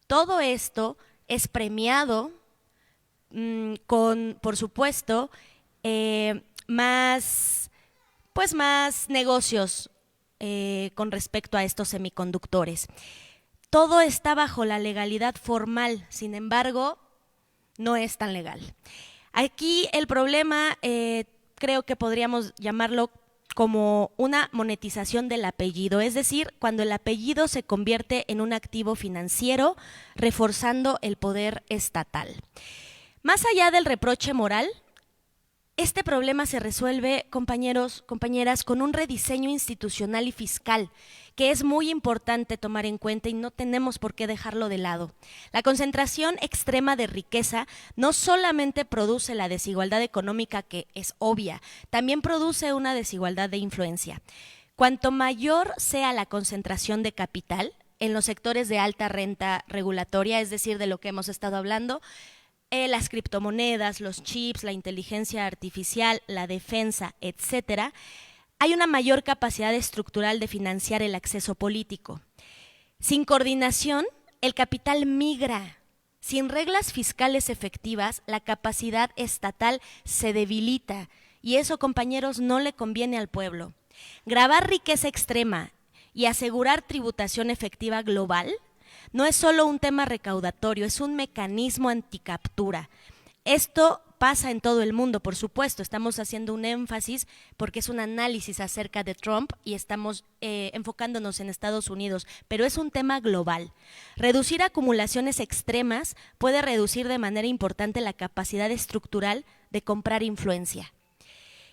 Todo esto es premiado con, por supuesto, más negocios con respecto a estos semiconductores. Todo está bajo la legalidad formal, sin embargo, no es tan legal. Aquí el problema creo que podríamos llamarlo como una monetización del apellido, es decir, cuando el apellido se convierte en un activo financiero, reforzando el poder estatal. Más allá del reproche moral, este problema se resuelve, compañeros, compañeras, con un rediseño institucional y fiscal, que es muy importante tomar en cuenta y no tenemos por qué dejarlo de lado. La concentración extrema de riqueza no solamente produce la desigualdad económica, que es obvia, también produce una desigualdad de influencia. Cuanto mayor sea la concentración de capital en los sectores de alta renta regulatoria, es decir, de lo que hemos estado hablando, las criptomonedas, los chips, la inteligencia artificial, la defensa, etcétera, hay una mayor capacidad estructural de financiar el acceso político. Sin coordinación, el capital migra. Sin reglas fiscales efectivas, la capacidad estatal se debilita y eso, compañeros, no le conviene al pueblo. Gravar riqueza extrema y asegurar tributación efectiva global no es solo un tema recaudatorio, es un mecanismo anticaptura. Esto pasa en todo el mundo, por supuesto, estamos haciendo un énfasis porque es un análisis acerca de Trump y estamos enfocándonos en Estados Unidos, pero es un tema global. Reducir acumulaciones extremas puede reducir de manera importante la capacidad estructural de comprar influencia.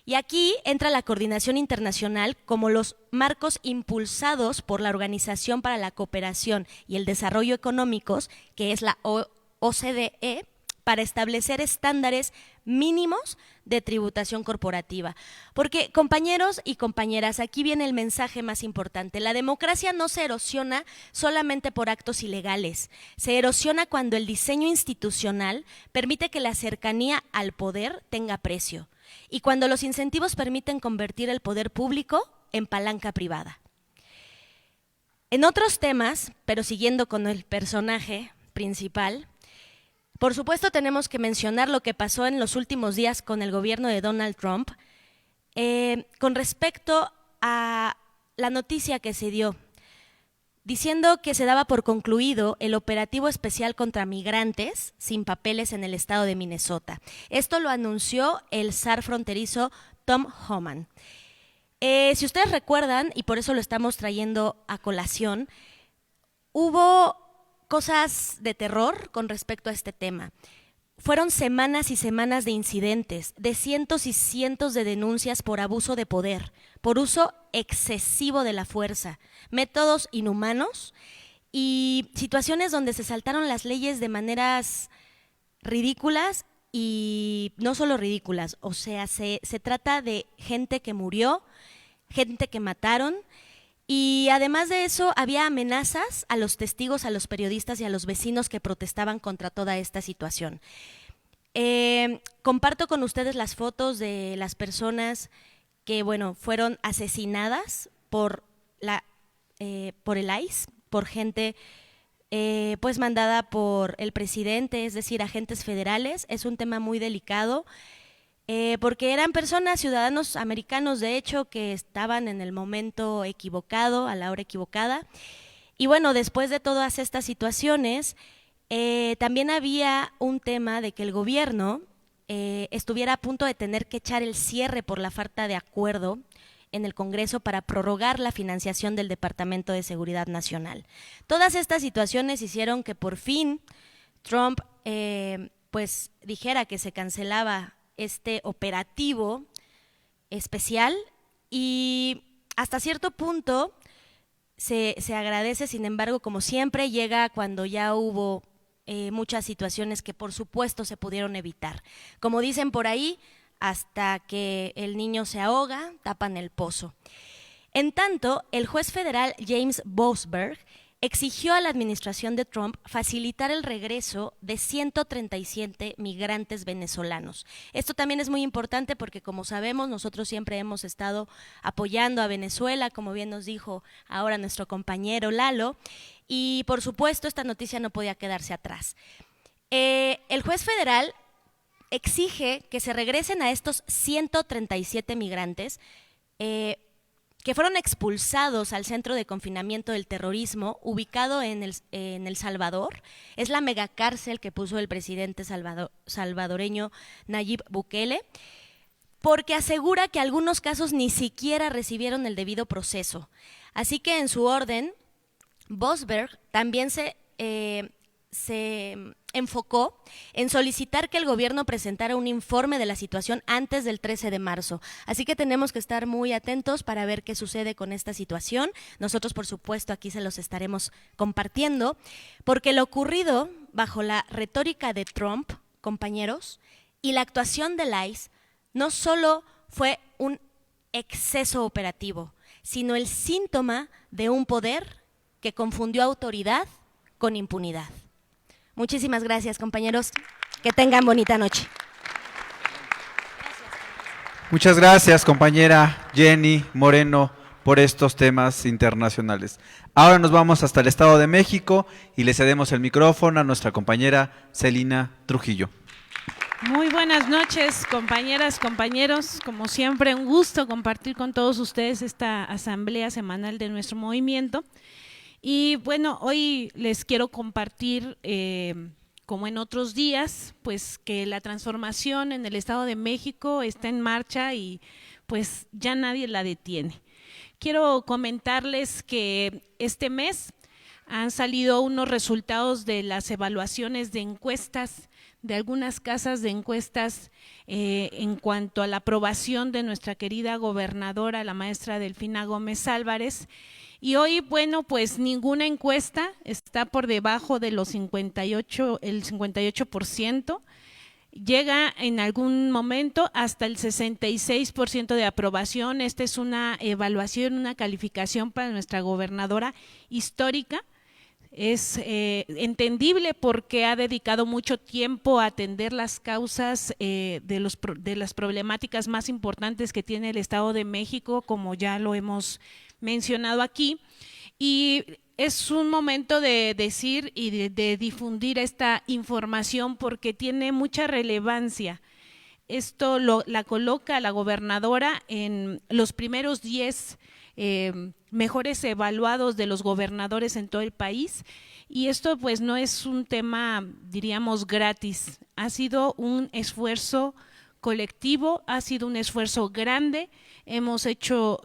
Y aquí entra la coordinación internacional como los marcos impulsados por la Organización para la Cooperación y el Desarrollo Económicos, que es la OCDE, para establecer estándares mínimos de tributación corporativa. Porque, compañeros y compañeras, aquí viene el mensaje más importante. La democracia no se erosiona solamente por actos ilegales. Se erosiona cuando el diseño institucional permite que la cercanía al poder tenga precio y cuando los incentivos permiten convertir el poder público en palanca privada. En otros temas, pero siguiendo con el personaje principal, por supuesto tenemos que mencionar lo que pasó en los últimos días con el gobierno de Donald Trump con respecto a la noticia que se dio, diciendo que se daba por concluido el operativo especial contra migrantes sin papeles en el estado de Minnesota. Esto lo anunció el zar fronterizo Tom Homan. Si ustedes recuerdan, y por eso lo estamos trayendo a colación, hubo cosas de terror con respecto a este tema. Fueron semanas y semanas de incidentes, de cientos y cientos de denuncias por abuso de poder, por uso excesivo de la fuerza, métodos inhumanos y situaciones donde se saltaron las leyes de maneras ridículas y no solo ridículas, o sea, se trata de gente que murió, gente que mataron. Y además de eso, había amenazas a los testigos, a los periodistas y a los vecinos que protestaban contra toda esta situación. Comparto con ustedes las fotos de las personas que, bueno, fueron asesinadas por el ICE, por gente pues mandada por el presidente, es decir, agentes federales. Es un tema muy delicado. Porque eran personas, ciudadanos americanos, de hecho, que estaban en el momento equivocado, a la hora equivocada. Y bueno, después de todas estas situaciones, también había un tema de que el gobierno estuviera a punto de tener que echar el cierre por la falta de acuerdo en el Congreso para prorrogar la financiación del Departamento de Seguridad Nacional. Todas estas situaciones hicieron que por fin Trump pues dijera que se cancelaba este operativo especial y hasta cierto punto se agradece. Sin embargo, como siempre, llega cuando ya hubo muchas situaciones que por supuesto se pudieron evitar. Como dicen por ahí, hasta que el niño se ahoga, tapan el pozo. En tanto, el juez federal James Boasberg exigió a la administración de Trump facilitar el regreso de 137 migrantes venezolanos. Esto también es muy importante porque, como sabemos, nosotros siempre hemos estado apoyando a Venezuela, como bien nos dijo ahora nuestro compañero Lalo, y por supuesto esta noticia no podía quedarse atrás. El juez federal exige que se regresen a estos 137 migrantes que fueron expulsados al centro de confinamiento del terrorismo ubicado en El Salvador. Es la megacárcel que puso el presidente salvadoreño Nayib Bukele, porque asegura que algunos casos ni siquiera recibieron el debido proceso. Así que en su orden, Boasberg también se enfocó en solicitar que el gobierno presentara un informe de la situación antes del 13 de marzo. Así que tenemos que estar muy atentos para ver qué sucede con esta situación. Nosotros, por supuesto, aquí se los estaremos compartiendo, porque lo ocurrido bajo la retórica de Trump, compañeros, y la actuación del ICE no solo fue un exceso operativo, sino el síntoma de un poder que confundió autoridad con impunidad. Muchísimas gracias, compañeros. Que tengan bonita noche. Muchas gracias, compañera Jenny Moreno, por estos temas internacionales. Ahora nos vamos hasta el Estado de México y le cedemos el micrófono a nuestra compañera Celina Trujillo. Muy buenas noches, compañeras, compañeros. Como siempre, un gusto compartir con todos ustedes esta asamblea semanal de nuestro movimiento. Y bueno, hoy les quiero compartir, como en otros días, pues que la transformación en el Estado de México está en marcha y pues ya nadie la detiene. Quiero comentarles que este mes han salido unos resultados de las evaluaciones de encuestas, de algunas casas de encuestas en cuanto a la aprobación de nuestra querida gobernadora, la maestra Delfina Gómez Álvarez. Y hoy, bueno, pues ninguna encuesta está por debajo de los 58%, llega en algún momento hasta el 66% de aprobación. Esta es una evaluación, una calificación para nuestra gobernadora histórica. Es entendible porque ha dedicado mucho tiempo a atender las causas de las problemáticas más importantes que tiene el Estado de México, como ya lo hemos mencionado aquí, y es un momento de decir y de difundir esta información porque tiene mucha relevancia. Esto la coloca la gobernadora en los primeros 10 mejores evaluados de los gobernadores en todo el país, y esto pues no es un tema, diríamos, gratis, ha sido un esfuerzo colectivo, ha sido un esfuerzo grande, hemos hecho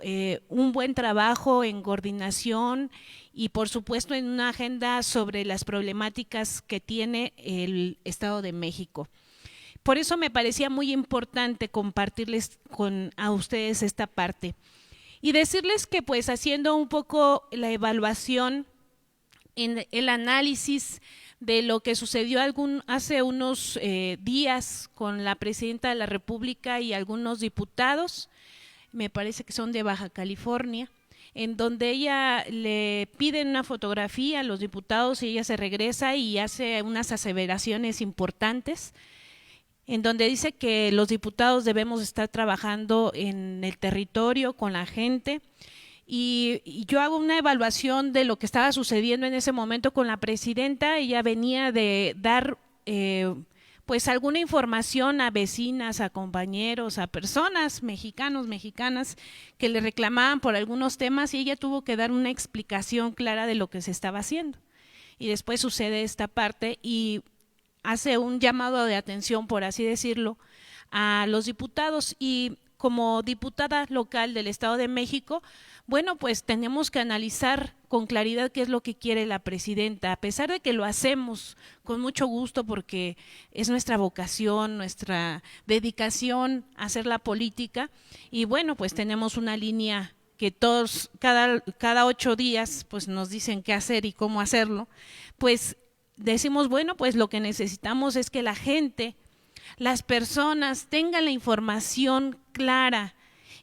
un buen trabajo en coordinación y por supuesto en una agenda sobre las problemáticas que tiene el Estado de México. Por eso me parecía muy importante compartirles a ustedes esta parte y decirles que pues haciendo un poco la evaluación, en el análisis de lo que sucedió hace unos días con la presidenta de la República y algunos diputados, me parece que son de Baja California, en donde ella le piden una fotografía a los diputados y ella se regresa y hace unas aseveraciones importantes, en donde dice que los diputados debemos estar trabajando en el territorio con la gente, y yo hago una evaluación de lo que estaba sucediendo en ese momento con la presidenta. Ella venía de dar pues alguna información a vecinas, a compañeros, a personas mexicanas que le reclamaban por algunos temas y ella tuvo que dar una explicación clara de lo que se estaba haciendo. Y después sucede esta parte y hace un llamado de atención, por así decirlo, a los diputados, y como diputada local del Estado de México, bueno, pues tenemos que analizar con claridad qué es lo que quiere la presidenta, a pesar de que lo hacemos con mucho gusto porque es nuestra vocación, nuestra dedicación a hacer la política, y bueno, pues tenemos una línea que todos, cada 8 días, pues nos dicen qué hacer y cómo hacerlo, pues decimos, bueno, pues lo que necesitamos es que la gente, las personas tengan la información clara,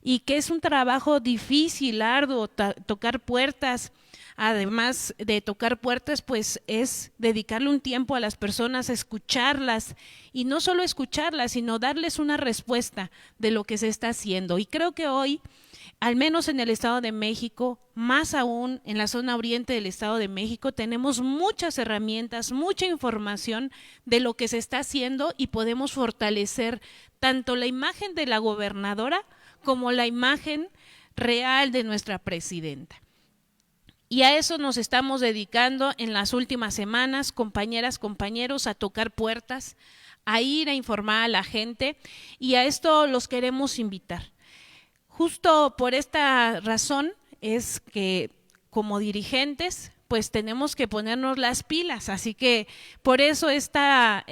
y que es un trabajo difícil, arduo, tocar puertas. Además de tocar puertas, pues es dedicarle un tiempo a las personas, escucharlas, y no solo escucharlas, sino darles una respuesta de lo que se está haciendo. Y creo que hoy, al menos en el Estado de México, más aún en la zona oriente del Estado de México, tenemos muchas herramientas, mucha información de lo que se está haciendo, y podemos fortalecer tanto la imagen de la gobernadora como la imagen real de nuestra presidenta. Y a eso nos estamos dedicando en las últimas semanas, compañeras, compañeros, a tocar puertas, a ir a informar a la gente, y a esto los queremos invitar. Justo por esta razón es que como dirigentes pues tenemos que ponernos las pilas, así que por eso este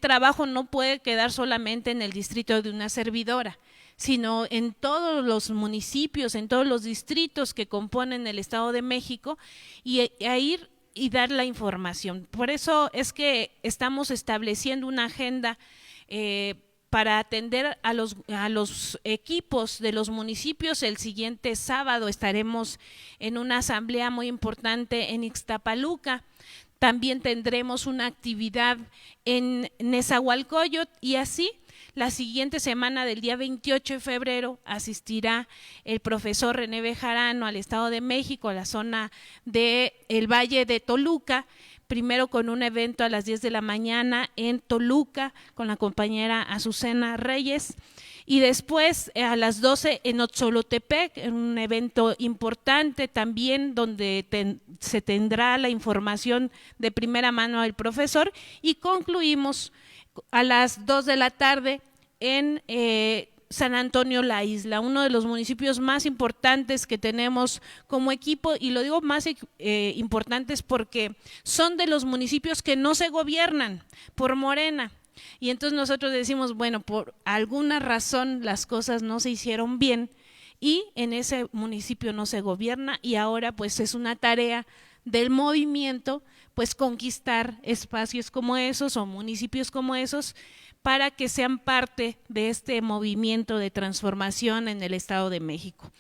trabajo no puede quedar solamente en el distrito de una servidora, sino en todos los municipios, en todos los distritos que componen el Estado de México, y a ir y dar la información. Por eso es que estamos estableciendo una agenda para atender a los equipos de los municipios. El siguiente sábado estaremos en una asamblea muy importante en Ixtapaluca. También tendremos una actividad en Nezahualcóyotl, y así la siguiente semana, del día 28 de febrero, asistirá el profesor René Bejarano al Estado de México, a la zona del Valle de Toluca, primero con un evento a las 10 de la mañana en Toluca con la compañera Azucena Reyes, y después a las 12 en Otzolotepec, en un evento importante también donde se tendrá la información de primera mano del profesor, y concluimos a las 2 de la tarde en San Antonio La Isla, uno de los municipios más importantes que tenemos como equipo, y lo digo más importantes porque son de los municipios que no se gobiernan por Morena, y entonces nosotros decimos, bueno, por alguna razón las cosas no se hicieron bien y en ese municipio no se gobierna, y ahora pues es una tarea del movimiento pues conquistar espacios como esos o municipios como esos para que sean parte de este movimiento de transformación en el Estado de México.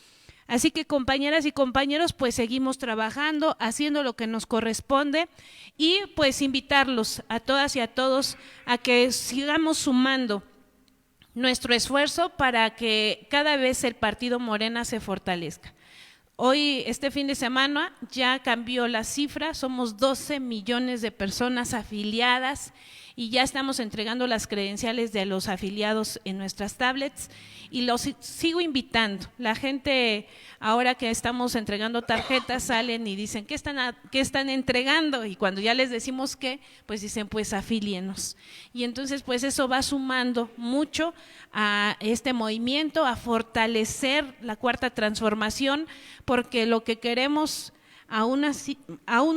Así que, compañeras y compañeros, pues seguimos trabajando, haciendo lo que nos corresponde, y pues invitarlos a todas y a todos a que sigamos sumando nuestro esfuerzo para que cada vez el partido Morena se fortalezca. Hoy, este fin de semana, ya cambió la cifra, somos 12 millones de personas afiliadas y ya estamos entregando las credenciales de los afiliados en nuestras tablets y los sigo invitando. La gente, ahora que estamos entregando tarjetas, salen y dicen, ¿qué están entregando? Y cuando ya les decimos qué, pues dicen, pues afílienos. Y entonces, pues eso va sumando mucho a este movimiento, a fortalecer la Cuarta Transformación, porque lo que queremos aún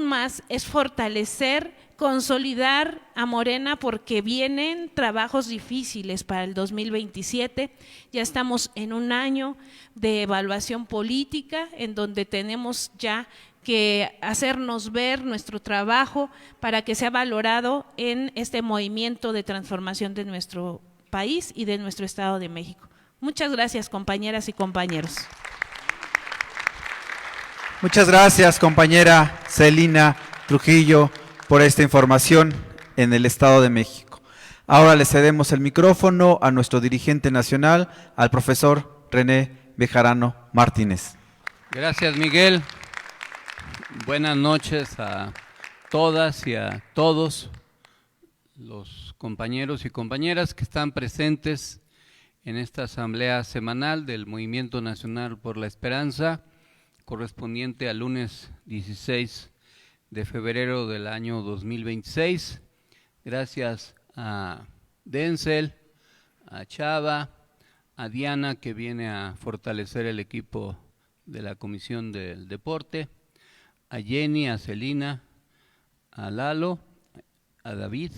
más es fortalecer, consolidar a Morena, porque vienen trabajos difíciles para el 2027, ya estamos en un año de evaluación política en donde tenemos ya que hacernos ver nuestro trabajo para que sea valorado en este movimiento de transformación de nuestro país y de nuestro Estado de México. Muchas gracias, compañeras y compañeros. Muchas gracias, compañera Celina Trujillo, por esta información en el Estado de México. Ahora le cedemos el micrófono a nuestro dirigente nacional, al profesor René Bejarano Martínez. Gracias, Miguel. Buenas noches a todas y a todos los compañeros y compañeras que están presentes en esta asamblea semanal del Movimiento Nacional por la Esperanza, correspondiente al lunes 16 de febrero del año 2026. Gracias a Denzel, a Chava, a Diana, que viene a fortalecer el equipo de la Comisión del Deporte, a Jenny, a Celina, a Lalo, a David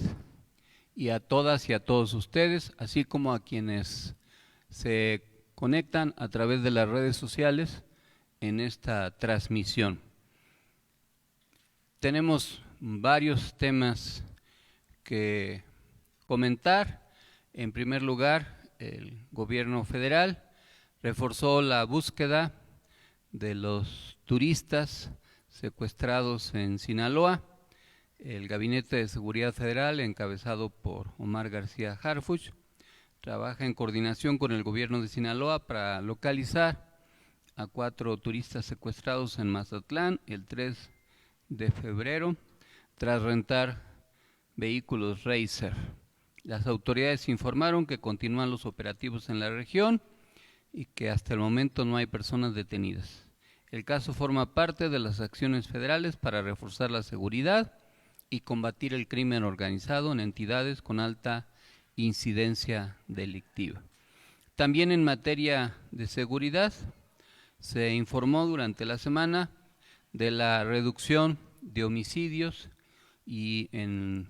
y a todas y a todos ustedes, así como a quienes se conectan a través de las redes sociales en esta transmisión. Tenemos varios temas que comentar. En primer lugar, el gobierno federal reforzó la búsqueda de los turistas secuestrados en Sinaloa. El Gabinete de Seguridad Federal, encabezado por Omar García Harfuch, trabaja en coordinación con el gobierno de Sinaloa para localizar a 4 turistas secuestrados en Mazatlán el 3 de febrero, tras rentar vehículos Racer. Las autoridades informaron que continúan los operativos en la región y que hasta el momento no hay personas detenidas. El caso forma parte de las acciones federales para reforzar la seguridad y combatir el crimen organizado en entidades con alta incidencia delictiva. También en materia de seguridad, se informó durante la semana de la reducción de homicidios y en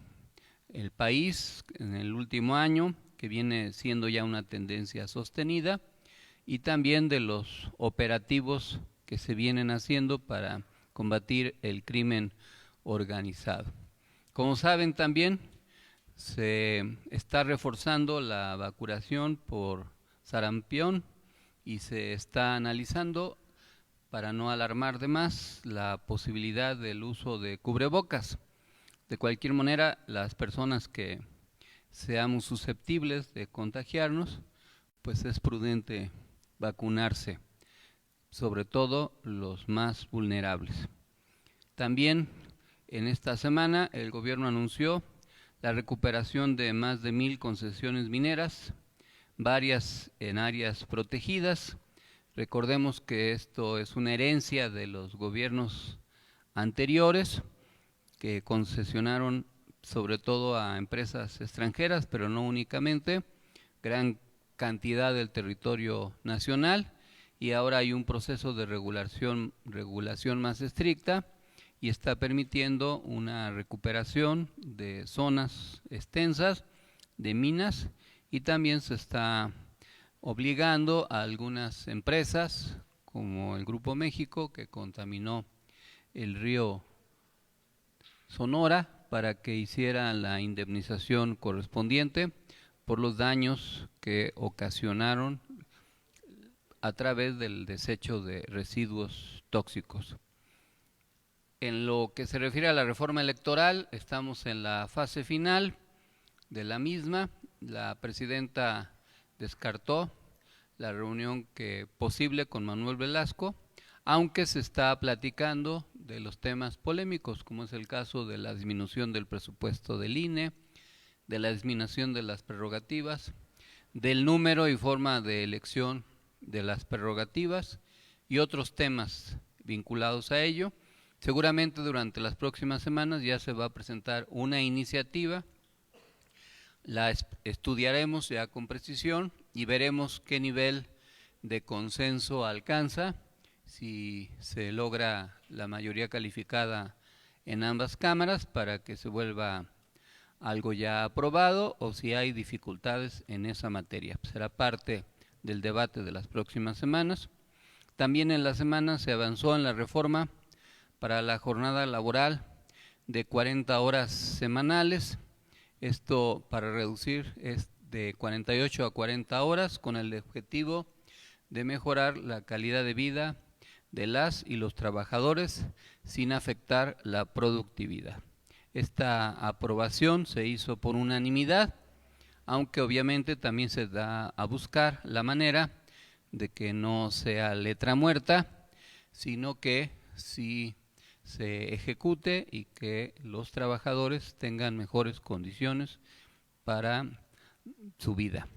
el país en el último año, que viene siendo ya una tendencia sostenida, y también de los operativos que se vienen haciendo para combatir el crimen organizado. Como saben, también se está reforzando la vacunación por sarampión y se está analizando, para no alarmar de más, la posibilidad del uso de cubrebocas. De cualquier manera, las personas que seamos susceptibles de contagiarnos, pues es prudente vacunarse, sobre todo los más vulnerables. También en esta semana el gobierno anunció la recuperación de más de 1,000 concesiones mineras, varias en áreas protegidas. Recordemos que esto es una herencia de los gobiernos anteriores que concesionaron sobre todo a empresas extranjeras, pero no únicamente, gran cantidad del territorio nacional, y ahora hay un proceso de regulación más estricta y está permitiendo una recuperación de zonas extensas de minas, y también se está obligando a algunas empresas, como el Grupo México, que contaminó el río Sonora, para que hicieran la indemnización correspondiente por los daños que ocasionaron a través del desecho de residuos tóxicos. En lo que se refiere a la reforma electoral, estamos en la fase final de la misma. La presidenta descartó la reunión posible con Manuel Velasco, aunque se está platicando de los temas polémicos, como es el caso de la disminución del presupuesto del INE, de la disminución de las prerrogativas, del número y forma de elección de las prerrogativas y otros temas vinculados a ello. Seguramente durante las próximas semanas ya se va a presentar una iniciativa, la estudiaremos ya con precisión y veremos qué nivel de consenso alcanza, si se logra la mayoría calificada en ambas cámaras para que se vuelva algo ya aprobado o si hay dificultades en esa materia. Será parte del debate de las próximas semanas. También en la semana se avanzó en la reforma para la jornada laboral de 40 horas semanales, esto para reducir de 48 a 40 horas con el objetivo de mejorar la calidad de vida de las y los trabajadores sin afectar la productividad. Esta aprobación se hizo por unanimidad, aunque obviamente también se da a buscar la manera de que no sea letra muerta, sino que sí se ejecute y que los trabajadores tengan mejores condiciones para su vida.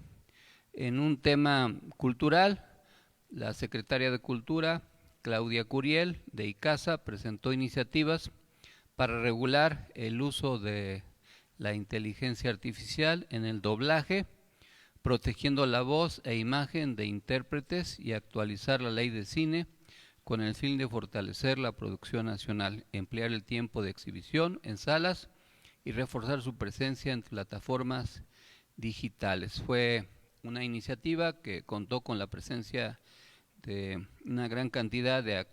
En un tema cultural, la secretaria de Cultura, Claudia Curiel, de ICASA, presentó iniciativas para regular el uso de la inteligencia artificial en el doblaje, protegiendo la voz e imagen de intérpretes y actualizar la ley de cine con el fin de fortalecer la producción nacional, emplear el tiempo de exhibición en salas y reforzar su presencia en plataformas digitales. Fue una iniciativa que contó con la presencia de una gran cantidad de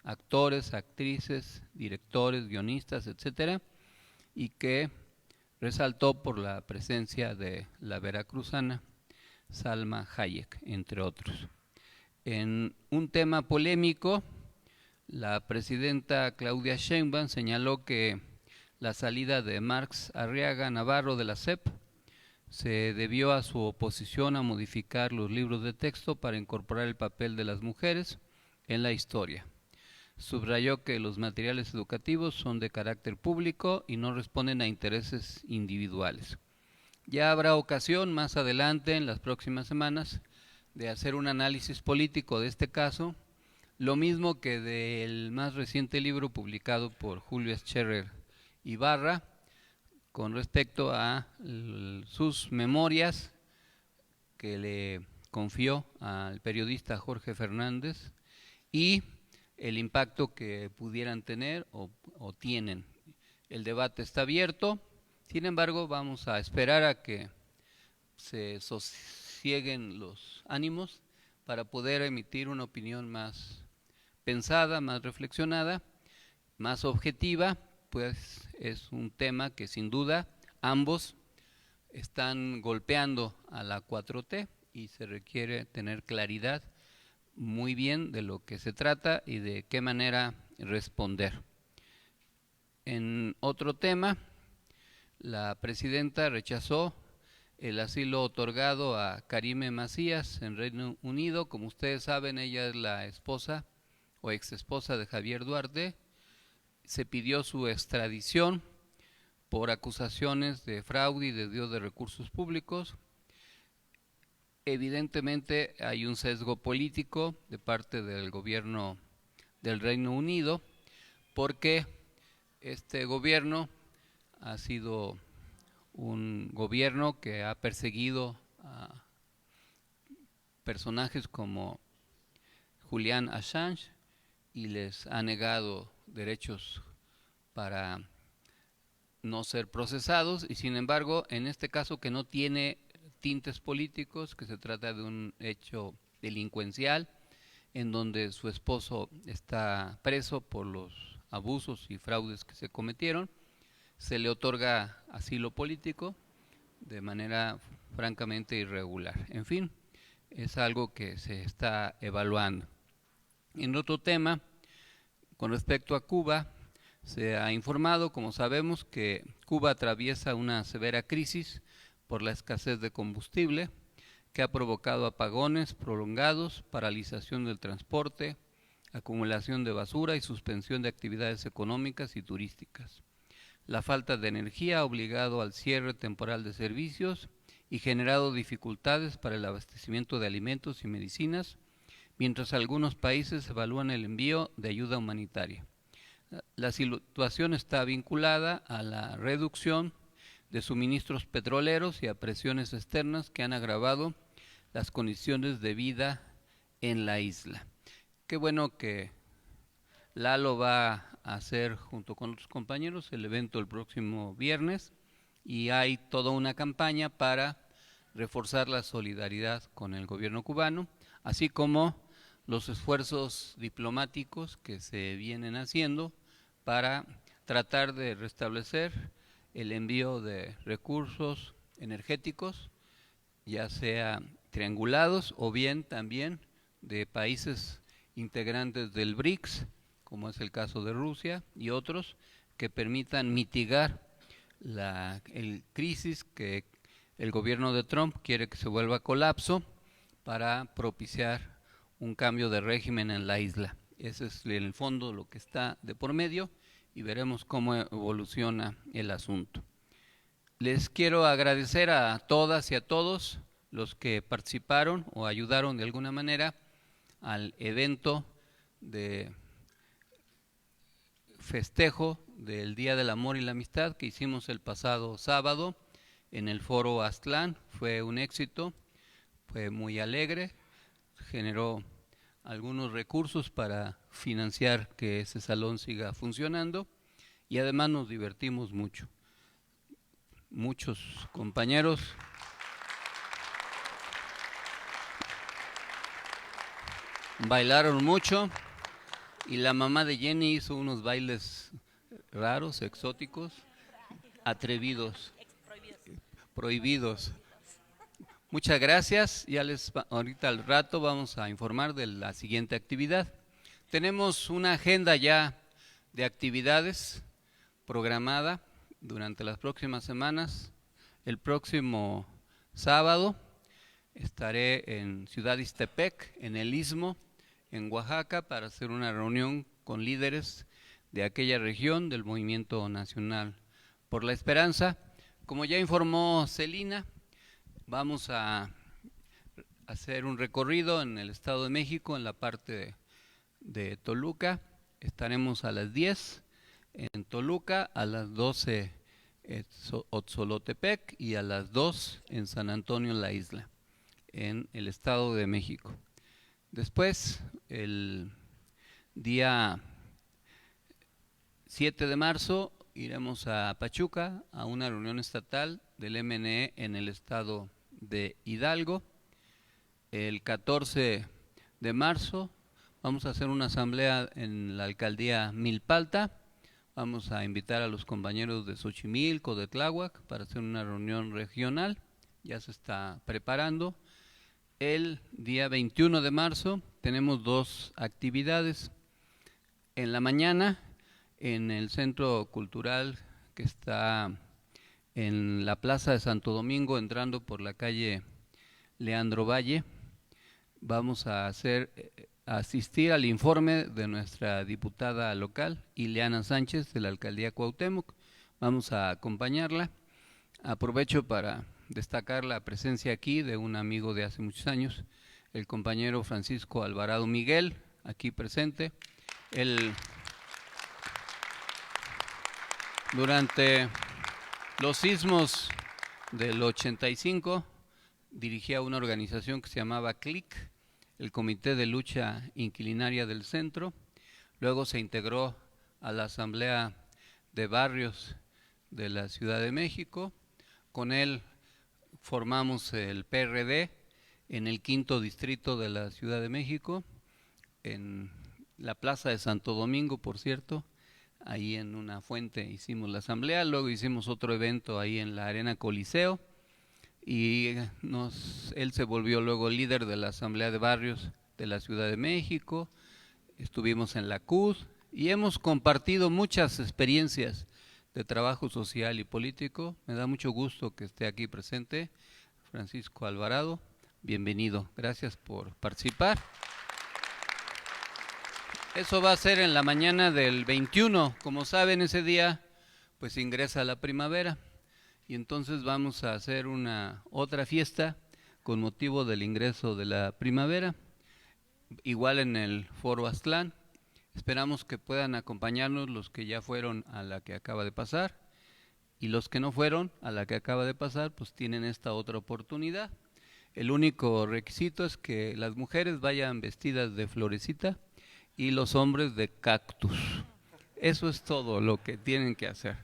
actores, actrices, directores, guionistas, etcétera, y que resaltó por la presencia de la veracruzana Salma Hayek, entre otros. En un tema polémico, la presidenta Claudia Sheinbaum señaló que la salida de Marx Arriaga Navarro de la SEP se debió a su oposición a modificar los libros de texto para incorporar el papel de las mujeres en la historia. Subrayó que los materiales educativos son de carácter público y no responden a intereses individuales. Ya habrá ocasión más adelante, en las próximas semanas, de hacer un análisis político de este caso, lo mismo que del más reciente libro publicado por Julio Scherer Ibarra, con respecto a sus memorias que le confió al periodista Jorge Fernández y el impacto que pudieran tener o tienen. El debate está abierto, sin embargo vamos a esperar a que se sosieguen los ánimos para poder emitir una opinión más pensada, más reflexionada, más objetiva, pues es un tema que sin duda ambos están golpeando a la 4T y se requiere tener claridad muy bien de lo que se trata y de qué manera responder. En otro tema, la presidenta rechazó el asilo otorgado a Karime Macías en Reino Unido. Como ustedes saben, ella es la esposa o exesposa de Javier Duarte. Se pidió su extradición por acusaciones de fraude y desvío de recursos públicos. Evidentemente hay un sesgo político de parte del gobierno del Reino Unido, porque este gobierno ha sido un gobierno que ha perseguido a personajes como Julian Assange y les ha negado derechos para no ser procesados, y sin embargo, en este caso que no tiene tintes políticos, que se trata de un hecho delincuencial, en donde su esposo está preso por los abusos y fraudes que se cometieron, se le otorga asilo político de manera francamente irregular. En fin, es algo que se está evaluando. En otro tema, con respecto a Cuba, se ha informado, como sabemos, que Cuba atraviesa una severa crisis por la escasez de combustible, que ha provocado apagones prolongados, paralización del transporte, acumulación de basura y suspensión de actividades económicas y turísticas. La falta de energía ha obligado al cierre temporal de servicios y generado dificultades para el abastecimiento de alimentos y medicinas, mientras algunos países evalúan el envío de ayuda humanitaria. La situación está vinculada a la reducción de suministros petroleros y a presiones externas que han agravado las condiciones de vida en la isla. Qué bueno que Lalo va a hacer junto con otros compañeros el evento el próximo viernes y hay toda una campaña para reforzar la solidaridad con el gobierno cubano, así como los esfuerzos diplomáticos que se vienen haciendo para tratar de restablecer el envío de recursos energéticos, ya sea triangulados o bien también de países integrantes del BRICS, como es el caso de Rusia y otros, que permitan mitigar el crisis que el gobierno de Trump quiere que se vuelva a colapso para propiciar un cambio de régimen en la isla. Ese es en el fondo lo que está de por medio y veremos cómo evoluciona el asunto. Les quiero agradecer a todas y a todos los que participaron o ayudaron de alguna manera al evento de festejo del Día del Amor y la Amistad que hicimos el pasado sábado en el Foro Aztlán. Fue un éxito, fue muy alegre, generó algunos recursos para financiar que ese salón siga funcionando y además nos divertimos mucho. Muchos compañeros bailaron mucho y la mamá de Jenny hizo unos bailes raros, exóticos, atrevidos, prohibidos. Muchas gracias. Ahorita al rato vamos a informar de la siguiente actividad. Tenemos una agenda ya de actividades programada durante las próximas semanas. El próximo sábado estaré en Ciudad Ixtepec, en el Istmo, en Oaxaca, para hacer una reunión con líderes de aquella región del Movimiento Nacional por la Esperanza. Como ya informó Celina, vamos a hacer un recorrido en el Estado de México, en la parte de Toluca. Estaremos a las 10 en Toluca, a las 12 en Otzolotepec y a las 2 en San Antonio, la isla, en el Estado de México. Después, el día 7 de marzo, iremos a Pachuca a una reunión estatal del MNE en el estado de Hidalgo. El 14 de marzo vamos a hacer una asamblea en la alcaldía Milpalta. Vamos a invitar a los compañeros de Xochimilco, de Tláhuac, para hacer una reunión regional. Ya se está preparando. El día 21 de marzo tenemos 2 actividades. En la mañana, en el Centro Cultural que está en la Plaza de Santo Domingo, entrando por la calle Leandro Valle, vamos a asistir al informe de nuestra diputada local, Ileana Sánchez, de la Alcaldía Cuauhtémoc. Vamos a acompañarla. Aprovecho para destacar la presencia aquí de un amigo de hace muchos años, el compañero Francisco Alvarado Miguel, aquí presente. Durante los sismos del 85 dirigía una organización que se llamaba CLIC, el Comité de Lucha Inquilinaria del Centro. Luego se integró a la Asamblea de Barrios de la Ciudad de México. Con él formamos el PRD en el 5º distrito de la Ciudad de México, en la Plaza de Santo Domingo, por cierto. Ahí en una fuente hicimos la asamblea, luego hicimos otro evento ahí en la Arena Coliseo y él se volvió luego líder de la Asamblea de Barrios de la Ciudad de México. Estuvimos en la CUD y hemos compartido muchas experiencias de trabajo social y político. Me da mucho gusto que esté aquí presente Francisco Alvarado. Bienvenido, gracias por participar. Eso va a ser en la mañana del 21. Como saben, ese día pues ingresa la primavera y entonces vamos a hacer otra fiesta con motivo del ingreso de la primavera, igual en el Foro Aztlán. Esperamos que puedan acompañarnos los que ya fueron a la que acaba de pasar, y los que no fueron a la que acaba de pasar pues tienen esta otra oportunidad. El único requisito es que las mujeres vayan vestidas de florecita y los hombres de cactus. Eso es todo lo que tienen que hacer.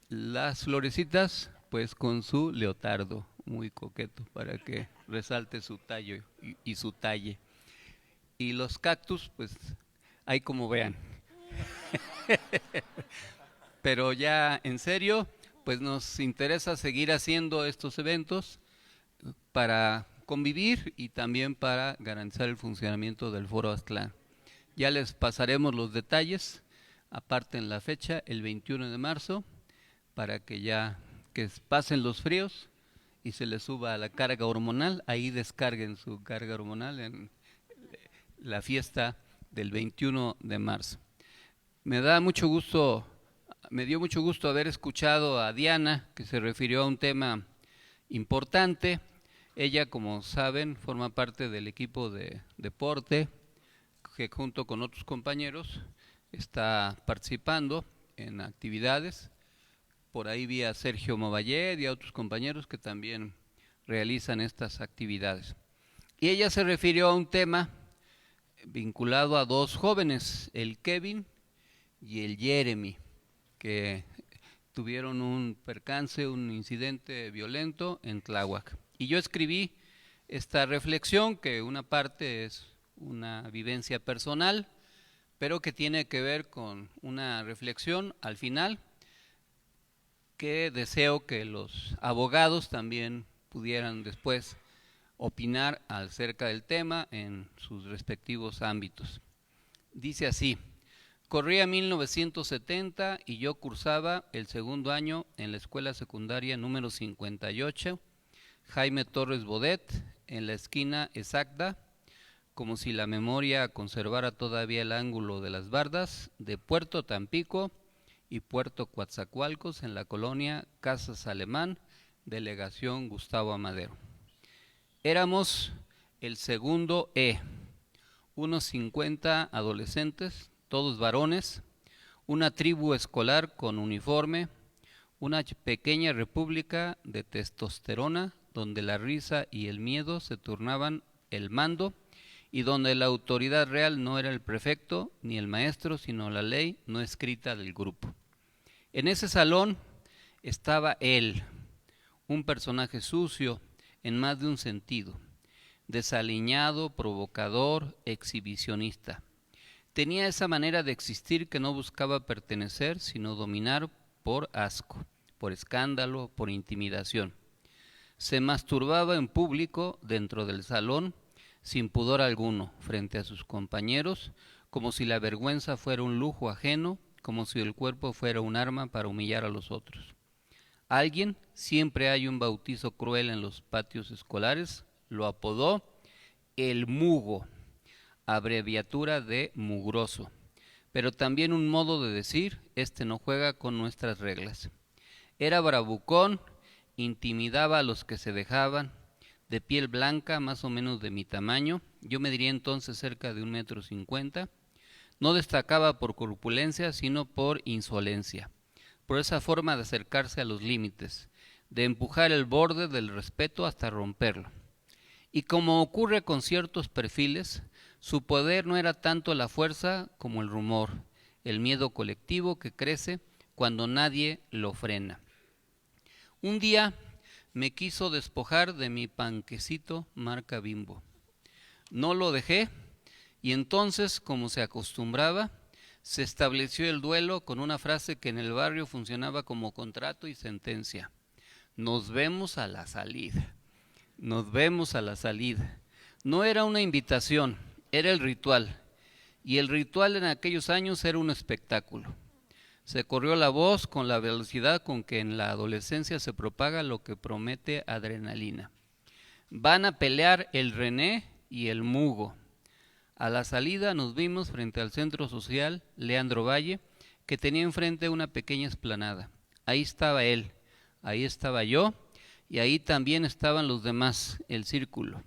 Las florecitas pues con su leotardo muy coqueto para que resalte su tallo y su talle. Y los cactus pues ahí como vean. Pero ya en serio, pues nos interesa seguir haciendo estos eventos para convivir y también para garantizar el funcionamiento del Foro Aztlán. Ya les pasaremos los detalles, aparte en la fecha, el 21 de marzo, para que pasen los fríos y se les suba la carga hormonal, ahí descarguen su carga hormonal en la fiesta del 21 de marzo. Me dio mucho gusto haber escuchado a Diana, que se refirió a un tema importante. Ella, como saben, forma parte del equipo de deporte, que junto con otros compañeros está participando en actividades. Por ahí vi a Sergio Movalled y a otros compañeros que también realizan estas actividades. Y ella se refirió a un tema vinculado a dos jóvenes, el Kevin y el Jeremy, que tuvieron un percance, un incidente violento en Tláhuac. Y yo escribí esta reflexión, que una parte es una vivencia personal, pero que tiene que ver con una reflexión al final, que deseo que los abogados también pudieran después opinar acerca del tema en sus respectivos ámbitos. Dice así: corría 1970 y yo cursaba el segundo año en la escuela secundaria número 58, Jaime Torres Bodet, en la esquina exacta, como si la memoria conservara todavía el ángulo de las bardas, de Puerto Tampico y Puerto Coatzacoalcos, en la colonia Casas Alemán, delegación Gustavo Amadero. Éramos el segundo E, unos 50 adolescentes, todos varones, una tribu escolar con uniforme, una pequeña república de testosterona donde la risa y el miedo se turnaban el mando y donde la autoridad real no era el prefecto ni el maestro, sino la ley no escrita del grupo. En ese salón estaba él, un personaje sucio en más de un sentido, desaliñado, provocador, exhibicionista. Tenía esa manera de existir que no buscaba pertenecer, sino dominar por asco, por escándalo, por intimidación. Se masturbaba en público dentro del salón, sin pudor alguno, frente a sus compañeros, como si la vergüenza fuera un lujo ajeno, como si el cuerpo fuera un arma para humillar a los otros. Alguien, siempre hay un bautizo cruel en los patios escolares, lo apodó el Mugo, abreviatura de mugroso, pero también un modo de decir, este no juega con nuestras reglas. Era bravucón, intimidaba a los que se dejaban, de piel blanca, más o menos de mi tamaño, yo mediría entonces cerca de 1,50 m, no destacaba por corpulencia, sino por insolencia, por esa forma de acercarse a los límites, de empujar el borde del respeto hasta romperlo. Y como ocurre con ciertos perfiles, su poder no era tanto la fuerza como el rumor, el miedo colectivo que crece cuando nadie lo frena. Un día me quiso despojar de mi panquecito marca Bimbo. No lo dejé y entonces, como se acostumbraba, se estableció el duelo con una frase que en el barrio funcionaba como contrato y sentencia. Nos vemos a la salida. Nos vemos a la salida. No era una invitación, era el ritual. Y el ritual en aquellos años era un espectáculo. Se corrió la voz con la velocidad con que en la adolescencia se propaga lo que promete adrenalina. Van a pelear el René y el Mugo. A la salida nos vimos frente al Centro Social Leandro Valle, que tenía enfrente una pequeña explanada. Ahí estaba él, ahí estaba yo, y ahí también estaban los demás, el círculo,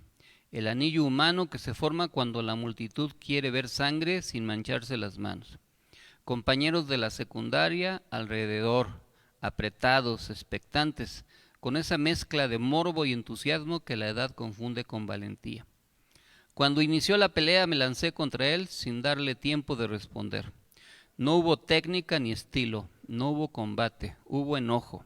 el anillo humano que se forma cuando la multitud quiere ver sangre sin mancharse las manos. Compañeros de la secundaria alrededor, apretados, expectantes, con esa mezcla de morbo y entusiasmo que la edad confunde con valentía. Cuando inició la pelea me lancé contra él sin darle tiempo de responder. No hubo técnica ni estilo, no hubo combate, hubo enojo.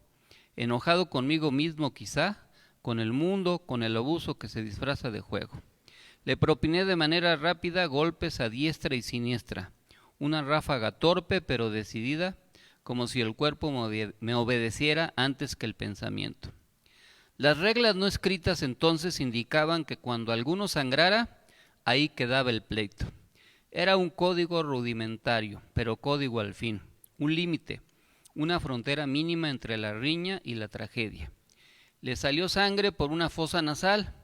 Enojado conmigo mismo quizá, con el mundo, con el abuso que se disfraza de juego. Le propiné de manera rápida golpes a diestra y siniestra, una ráfaga torpe pero decidida, como si el cuerpo me obedeciera antes que el pensamiento. Las reglas no escritas entonces indicaban que cuando alguno sangrara, ahí quedaba el pleito. Era un código rudimentario, pero código al fin, un límite, una frontera mínima entre la riña y la tragedia. Le salió sangre por una fosa nasal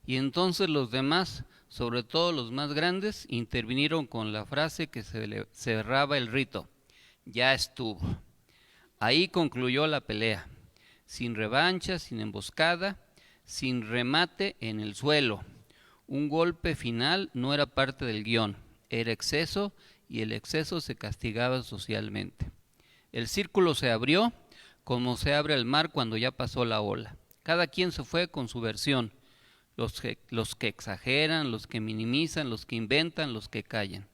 y entonces los demás, sobre todo los más grandes, intervinieron con la frase que cerraba el rito: ya estuvo. Ahí concluyó la pelea, sin revancha, sin emboscada, sin remate en el suelo. Un golpe final no era parte del guión, era exceso y el exceso se castigaba socialmente. El círculo se abrió como se abre el mar cuando ya pasó la ola. Cada quien se fue con su versión, los que exageran, los que minimizan, los que inventan, los que callan.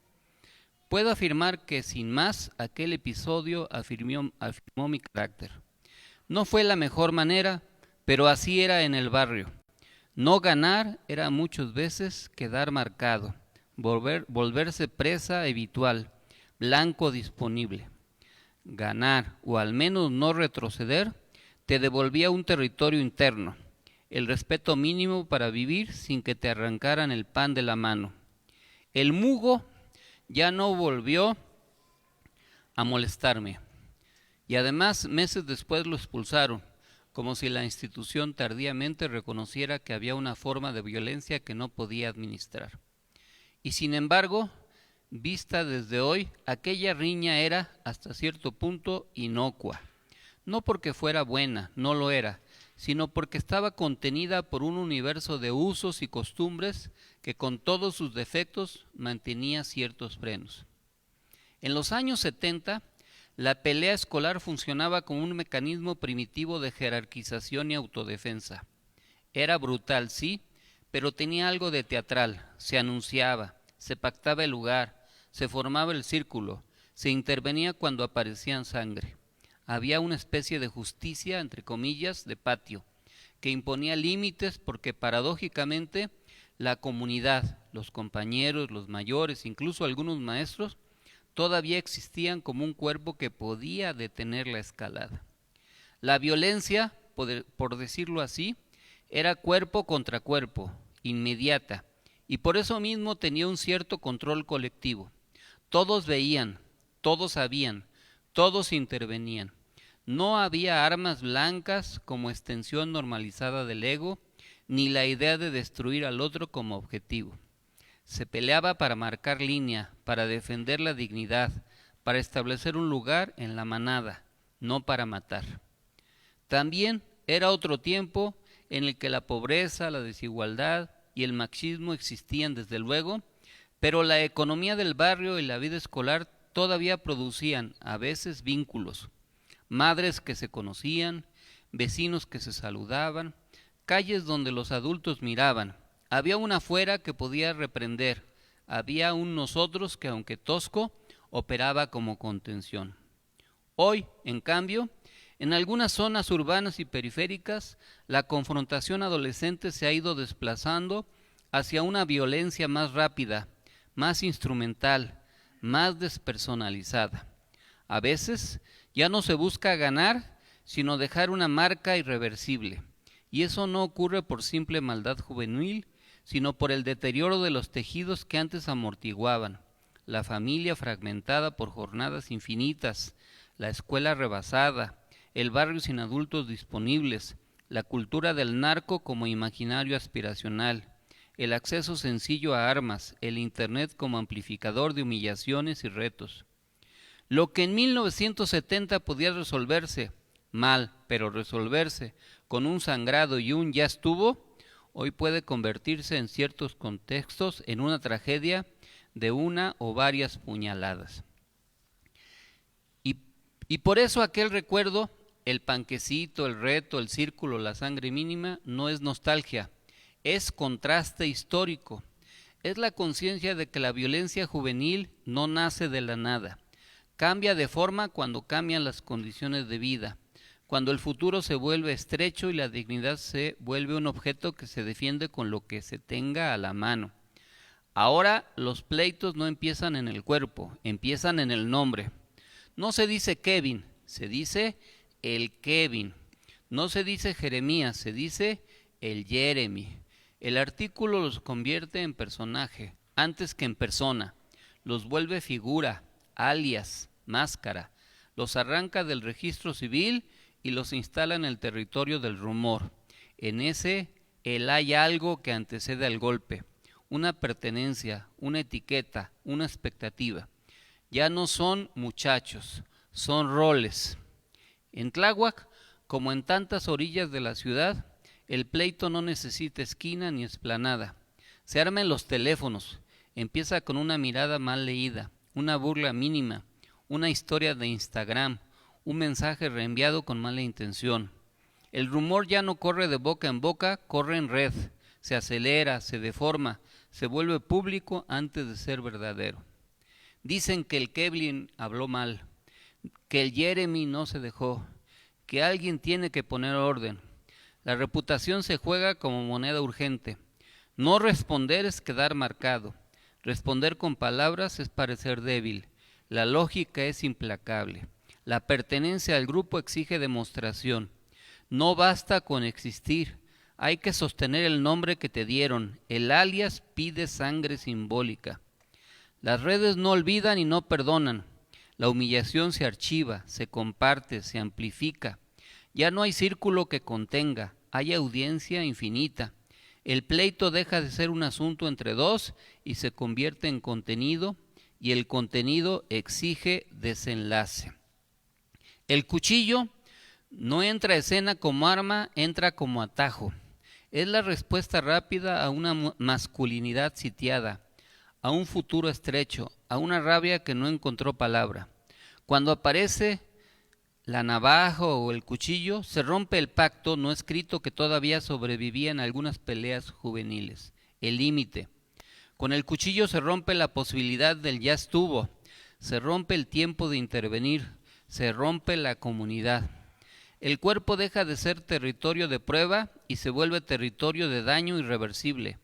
Puedo afirmar que sin más aquel episodio afirmó mi carácter. No fue la mejor manera, pero así era en el barrio. No ganar era muchas veces quedar marcado, volverse presa habitual, blanco disponible. Ganar, o al menos no retroceder, te devolvía un territorio interno, el respeto mínimo para vivir sin que te arrancaran el pan de la mano. El mugo ya no volvió a molestarme, y además meses después lo expulsaron, como si la institución tardíamente reconociera que había una forma de violencia que no podía administrar. Y sin embargo, vista desde hoy, aquella riña era, hasta cierto punto, inocua. No porque fuera buena, no lo era, sino porque estaba contenida por un universo de usos y costumbres que con todos sus defectos mantenía ciertos frenos. En los años 70, la pelea escolar funcionaba como un mecanismo primitivo de jerarquización y autodefensa. Era brutal, sí, pero tenía algo de teatral, se anunciaba, se pactaba el lugar, se formaba el círculo, se intervenía cuando aparecían sangre. Había una especie de justicia, entre comillas, de patio, que imponía límites porque paradójicamente la comunidad, los compañeros, los mayores, incluso algunos maestros, todavía existían como un cuerpo que podía detener la escalada. La violencia, por decirlo así, era cuerpo contra cuerpo, inmediata, y por eso mismo tenía un cierto control colectivo. Todos veían, todos sabían, todos intervenían. No había armas blancas como extensión normalizada del ego, ni la idea de destruir al otro como objetivo. Se peleaba para marcar línea, para defender la dignidad, para establecer un lugar en la manada, no para matar. También era otro tiempo en el que la pobreza, la desigualdad y el machismo existían desde luego, pero la economía del barrio y la vida escolar todavía producían a veces vínculos. Madres que se conocían, vecinos que se saludaban, calles donde los adultos miraban. Había un afuera que podía reprender, había un nosotros que, aunque tosco, operaba como contención. Hoy, en cambio, en algunas zonas urbanas y periféricas, la confrontación adolescente se ha ido desplazando hacia una violencia más rápida, más instrumental, más despersonalizada. A veces ya no se busca ganar, sino dejar una marca irreversible. Y eso no ocurre por simple maldad juvenil, sino por el deterioro de los tejidos que antes amortiguaban, la familia fragmentada por jornadas infinitas, la escuela rebasada, el barrio sin adultos disponibles, la cultura del narco como imaginario aspiracional, el acceso sencillo a armas, el Internet como amplificador de humillaciones y retos. Lo que en 1970 podía resolverse mal, pero resolverse con un sangrado y un ya estuvo, hoy puede convertirse en ciertos contextos en una tragedia de una o varias puñaladas. Y por eso aquel recuerdo, el panquecito, el reto, el círculo, la sangre mínima, no es nostalgia, es contraste histórico. Es la conciencia de que la violencia juvenil no nace de la nada. Cambia de forma cuando cambian las condiciones de vida, cuando el futuro se vuelve estrecho y la dignidad se vuelve un objeto que se defiende con lo que se tenga a la mano. Ahora los pleitos no empiezan en el cuerpo, empiezan en el nombre. No se dice Kevin, se dice el Kevin. No se dice Jeremías, se dice el Jeremy. El artículo los convierte en personaje antes que en persona. Los vuelve figura, alias, máscara. Los arranca del registro civil y los instala en el territorio del rumor. En ese, el hay algo que antecede al golpe. Una pertenencia, una etiqueta, una expectativa. Ya no son muchachos, son roles. En Tláhuac, como en tantas orillas de la ciudad, el pleito no necesita esquina ni explanada. Se arma en los teléfonos, empieza con una mirada mal leída, una burla mínima, una historia de Instagram, un mensaje reenviado con mala intención. El rumor ya no corre de boca en boca, corre en red, se acelera, se deforma, se vuelve público antes de ser verdadero. Dicen que el Kevin habló mal, que el Jeremy no se dejó, que alguien tiene que poner orden. La reputación se juega como moneda urgente. No responder es quedar marcado. Responder con palabras es parecer débil. La lógica es implacable. La pertenencia al grupo exige demostración. No basta con existir. Hay que sostener el nombre que te dieron. El alias pide sangre simbólica. Las redes no olvidan y no perdonan. La humillación se archiva, se comparte, se amplifica. Ya no hay círculo que contenga, hay audiencia infinita. El pleito deja de ser un asunto entre dos y se convierte en contenido, y el contenido exige desenlace. El cuchillo no entra a escena como arma, entra como atajo. Es la respuesta rápida a una masculinidad sitiada, a un futuro estrecho, a una rabia que no encontró palabra. Cuando aparece la navaja o el cuchillo, se rompe el pacto no escrito que todavía sobrevivía en algunas peleas juveniles, el límite. Con el cuchillo se rompe la posibilidad del ya estuvo, se rompe el tiempo de intervenir, se rompe la comunidad. El cuerpo deja de ser territorio de prueba y se vuelve territorio de daño irreversible.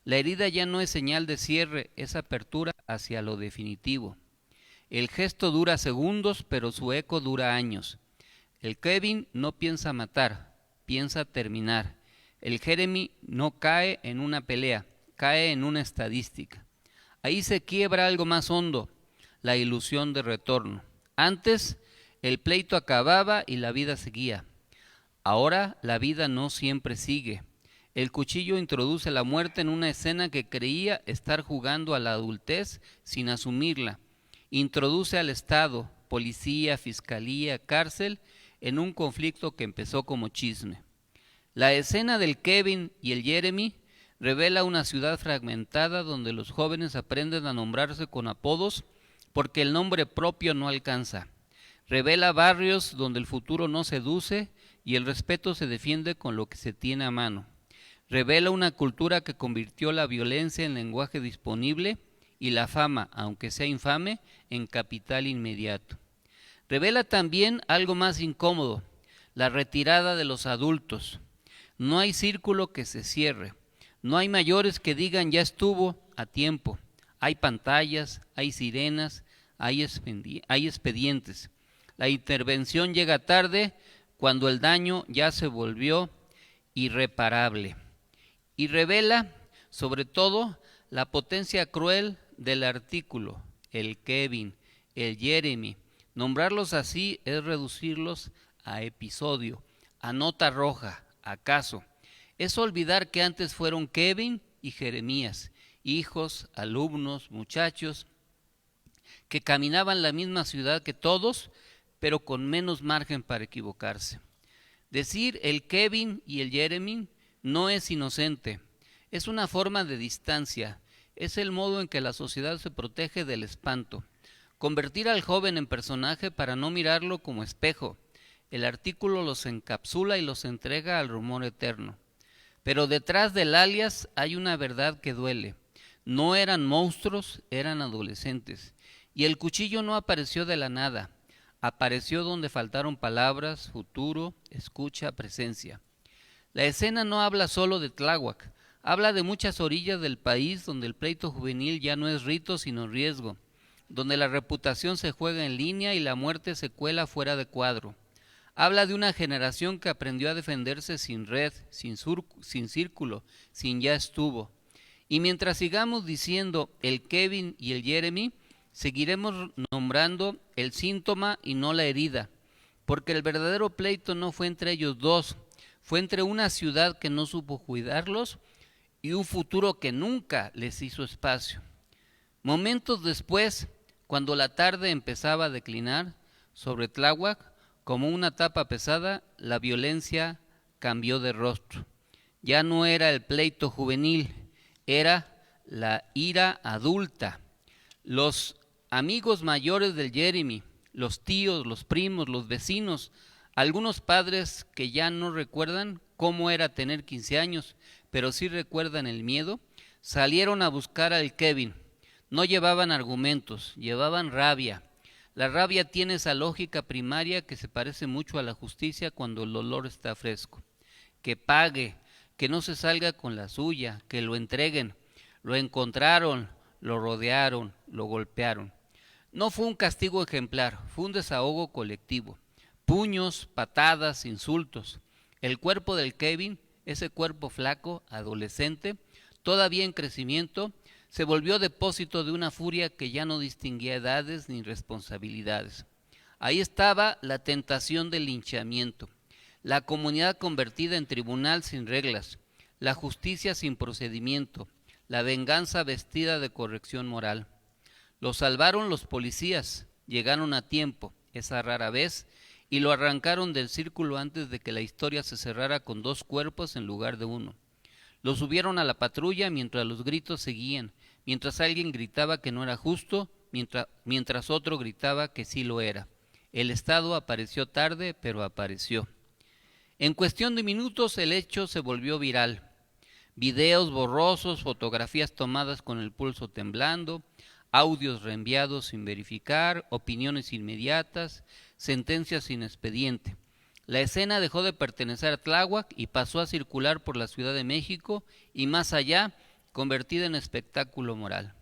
La herida ya no es señal de cierre, es apertura hacia lo definitivo. El gesto dura segundos, pero su eco dura años. El Kevin no piensa matar, piensa terminar. El Jeremy no cae en una pelea, cae en una estadística. Ahí se quiebra algo más hondo, la ilusión de retorno. Antes, el pleito acababa y la vida seguía. Ahora, la vida no siempre sigue. El cuchillo introduce la muerte en una escena que creía estar jugando a la adultez sin asumirla. Introduce al Estado, policía, fiscalía, cárcel, en un conflicto que empezó como chisme. La escena del Kevin y el Jeremy revela una ciudad fragmentada donde los jóvenes aprenden a nombrarse con apodos porque el nombre propio no alcanza. Revela barrios donde el futuro no seduce y el respeto se defiende con lo que se tiene a mano. Revela una cultura que convirtió la violencia en lenguaje disponible y la fama, aunque sea infame, en capital inmediato. Revela también algo más incómodo, la retirada de los adultos. No hay círculo que se cierre, no hay mayores que digan ya estuvo a tiempo. Hay pantallas, hay sirenas, hay expedientes. La intervención llega tarde cuando el daño ya se volvió irreparable. Y revela, sobre todo, la potencia cruel del artículo, el Kevin, el Jeremy. Nombrarlos así es reducirlos a episodio, a nota roja, a caso. Es olvidar que antes fueron Kevin y Jeremías, hijos, alumnos, muchachos, que caminaban la misma ciudad que todos, pero con menos margen para equivocarse. Decir el Kevin y el Jeremy no es inocente, es una forma de distancia, es el modo en que la sociedad se protege del espanto. Convertir al joven en personaje para no mirarlo como espejo. El artículo los encapsula y los entrega al rumor eterno. Pero detrás del alias hay una verdad que duele. No eran monstruos, eran adolescentes. Y el cuchillo no apareció de la nada. Apareció donde faltaron palabras, futuro, escucha, presencia. La escena no habla solo de Tláhuac, habla de muchas orillas del país donde el pleito juvenil ya no es rito sino riesgo, donde la reputación se juega en línea y la muerte se cuela fuera de cuadro. Habla de una generación que aprendió a defenderse sin red, sin círculo, sin ya estuvo. Y mientras sigamos diciendo el Kevin y el Jeremy, seguiremos nombrando el síntoma y no la herida, porque el verdadero pleito no fue entre ellos dos, fue entre una ciudad que no supo cuidarlos y un futuro que nunca les hizo espacio. Momentos después, cuando la tarde empezaba a declinar sobre Tláhuac, como una tapa pesada, la violencia cambió de rostro. Ya no era el pleito juvenil, era la ira adulta. Los amigos mayores del Jeremy, los tíos, los primos, los vecinos, algunos padres que ya no recuerdan cómo era tener 15 años, pero sí recuerdan el miedo, salieron a buscar al Kevin. No llevaban argumentos, llevaban rabia. La rabia tiene esa lógica primaria que se parece mucho a la justicia cuando el olor está fresco. Que pague, que no se salga con la suya, que lo entreguen. Lo encontraron, lo rodearon, lo golpearon. No fue un castigo ejemplar, fue un desahogo colectivo. Puños, patadas, insultos. El cuerpo del Kevin, ese cuerpo flaco, adolescente, todavía en crecimiento, se volvió depósito de una furia que ya no distinguía edades ni responsabilidades. Ahí estaba la tentación del linchamiento, la comunidad convertida en tribunal sin reglas, la justicia sin procedimiento, la venganza vestida de corrección moral. Lo salvaron los policías, llegaron a tiempo, esa rara vez, y lo arrancaron del círculo antes de que la historia se cerrara con 2 cuerpos en lugar de 1. Lo subieron a la patrulla mientras los gritos seguían, mientras alguien gritaba que no era justo, mientras otro gritaba que sí lo era. El Estado apareció tarde, pero apareció. En cuestión de minutos el hecho se volvió viral. Videos borrosos, fotografías tomadas con el pulso temblando, audios reenviados sin verificar, opiniones inmediatas, sentencias sin expediente. La escena dejó de pertenecer a Tláhuac y pasó a circular por la Ciudad de México y más allá, convertida en espectáculo moral.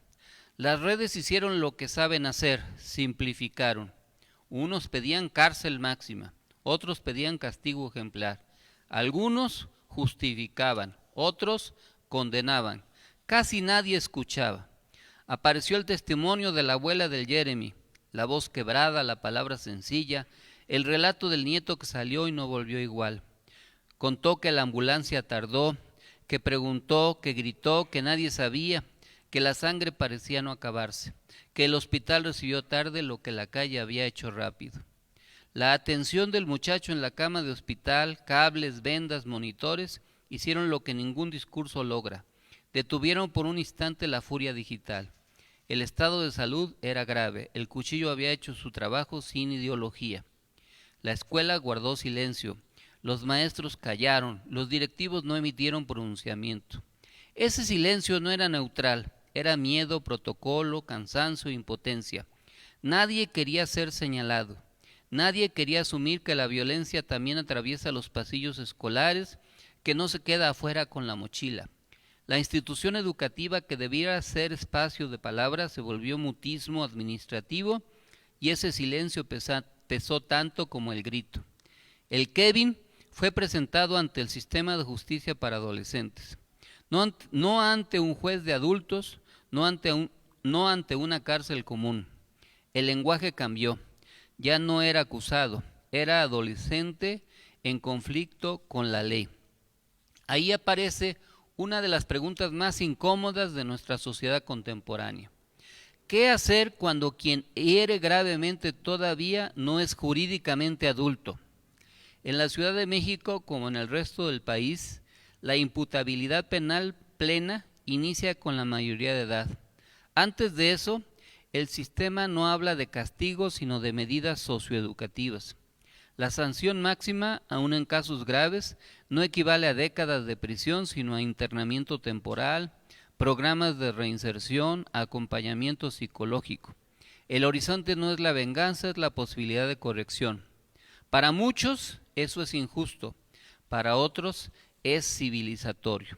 Las redes hicieron lo que saben hacer, simplificaron. Unos pedían cárcel máxima, otros pedían castigo ejemplar. Algunos justificaban, otros condenaban. Casi nadie escuchaba. Apareció el testimonio de la abuela del Jeremy, la voz quebrada, la palabra sencilla, el relato del nieto que salió y no volvió igual. Contó que la ambulancia tardó, que preguntó, que gritó, que nadie sabía, que la sangre parecía no acabarse, que el hospital recibió tarde lo que la calle había hecho rápido. La atención del muchacho en la cama de hospital, cables, vendas, monitores, hicieron lo que ningún discurso logra. Detuvieron por un instante la furia digital. El estado de salud era grave, el cuchillo había hecho su trabajo sin ideología. La escuela guardó silencio. Los maestros callaron, los directivos no emitieron pronunciamiento. Ese silencio no era neutral, era miedo, protocolo, cansancio e impotencia. Nadie quería ser señalado, nadie quería asumir que la violencia también atraviesa los pasillos escolares, que no se queda afuera con la mochila. La institución educativa que debiera ser espacio de palabras se volvió mutismo administrativo y ese silencio pesó tanto como el grito. El Kevin fue presentado ante el sistema de justicia para adolescentes, no ante un juez de adultos, no ante una cárcel común. El lenguaje cambió, ya no era acusado, era adolescente en conflicto con la ley. Ahí aparece una de las preguntas más incómodas de nuestra sociedad contemporánea. ¿Qué hacer cuando quien hiere gravemente todavía no es jurídicamente adulto? En la Ciudad de México, como en el resto del país, la imputabilidad penal plena inicia con la mayoría de edad. Antes de eso, el sistema no habla de castigos, sino de medidas socioeducativas. La sanción máxima, aun en casos graves, no equivale a décadas de prisión, sino a internamiento temporal, programas de reinserción, acompañamiento psicológico. El horizonte no es la venganza, es la posibilidad de corrección. Para muchos eso es injusto, para otros es civilizatorio.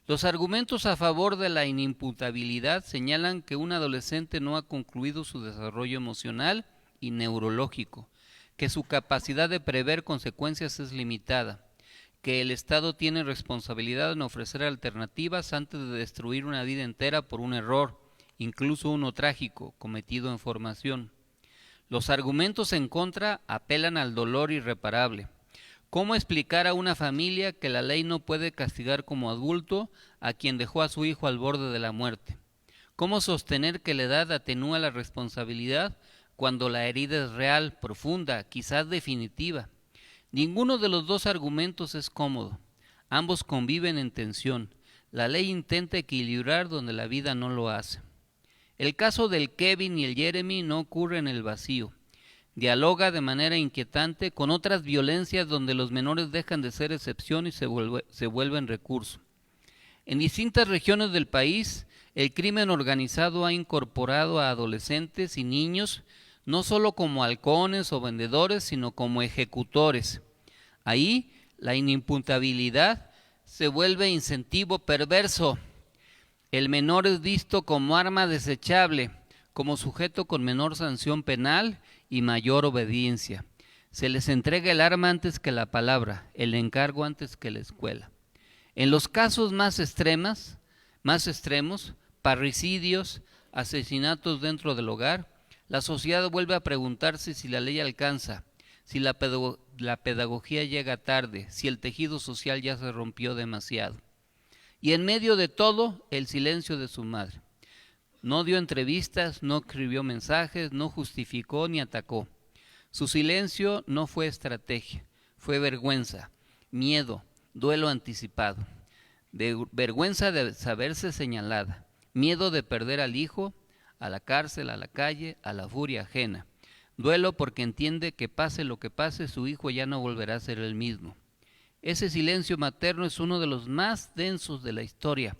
Los argumentos a favor de la inimputabilidad señalan que un adolescente no ha concluido su desarrollo emocional y neurológico, que su capacidad de prever consecuencias es limitada, que el Estado tiene responsabilidad en ofrecer alternativas antes de destruir una vida entera por un error, incluso uno trágico, cometido en formación. Los argumentos en contra apelan al dolor irreparable. ¿Cómo explicar a una familia que la ley no puede castigar como adulto a quien dejó a su hijo al borde de la muerte? ¿Cómo sostener que la edad atenúa la responsabilidad cuando la herida es real, profunda, quizás definitiva? Ninguno de los dos argumentos es cómodo. Ambos conviven en tensión. La ley intenta equilibrar donde la vida no lo hace. El caso del Kevin y el Jeremy no ocurre en el vacío. Dialoga de manera inquietante con otras violencias donde los menores dejan de ser excepción y se vuelven recurso. En distintas regiones del país, el crimen organizado ha incorporado a adolescentes y niños no solo como halcones o vendedores, sino como ejecutores. Ahí la inimputabilidad se vuelve incentivo perverso. El menor es visto como arma desechable, como sujeto con menor sanción penal y mayor obediencia. Se les entrega el arma antes que la palabra, el encargo antes que la escuela. En los casos más extremos, parricidios, asesinatos dentro del hogar, la sociedad vuelve a preguntarse si la ley alcanza, si la pedagogía llega tarde, si el tejido social ya se rompió demasiado. Y en medio de todo, el silencio de su madre. No dio entrevistas, no escribió mensajes, no justificó ni atacó. Su silencio no fue estrategia, fue vergüenza, miedo, duelo anticipado. Vergüenza de saberse señalada, miedo de perder al hijo, a la cárcel, a la calle, a la furia ajena. Duelo porque entiende que pase lo que pase, su hijo ya no volverá a ser el mismo. Ese silencio materno es uno de los más densos de la historia.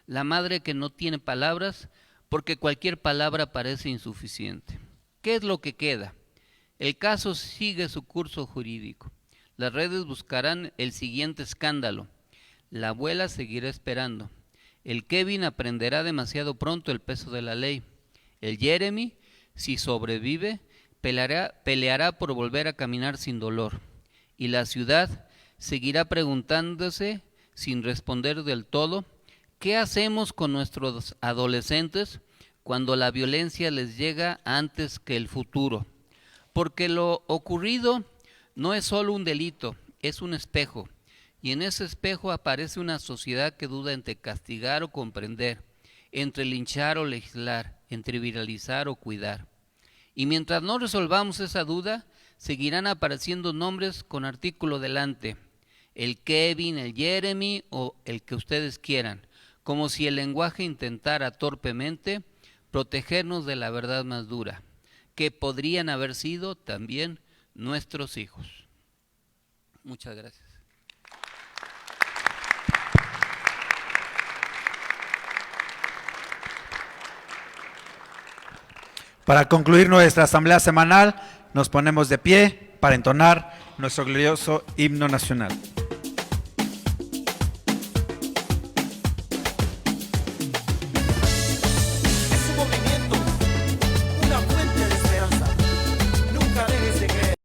La madre que no tiene palabras porque cualquier palabra parece insuficiente. ¿Qué es lo que queda? El caso sigue su curso jurídico. Las redes buscarán el siguiente escándalo. La abuela seguirá esperando. El Kevin aprenderá demasiado pronto el peso de la ley. El Jeremy, si sobrevive, peleará por volver a caminar sin dolor. Y la ciudad seguirá preguntándose, sin responder del todo, ¿qué hacemos con nuestros adolescentes cuando la violencia les llega antes que el futuro? Porque lo ocurrido no es solo un delito, es un espejo. Y en ese espejo aparece una sociedad que duda entre castigar o comprender, entre linchar o legislar, entre viralizar o cuidar. Y mientras no resolvamos esa duda, seguirán apareciendo nombres con artículo delante, el Kevin, el Jeremy o el que ustedes quieran, como si el lenguaje intentara torpemente protegernos de la verdad más dura, que podrían haber sido también nuestros hijos. Muchas gracias. Para concluir nuestra asamblea semanal, nos ponemos de pie para entonar nuestro glorioso himno nacional.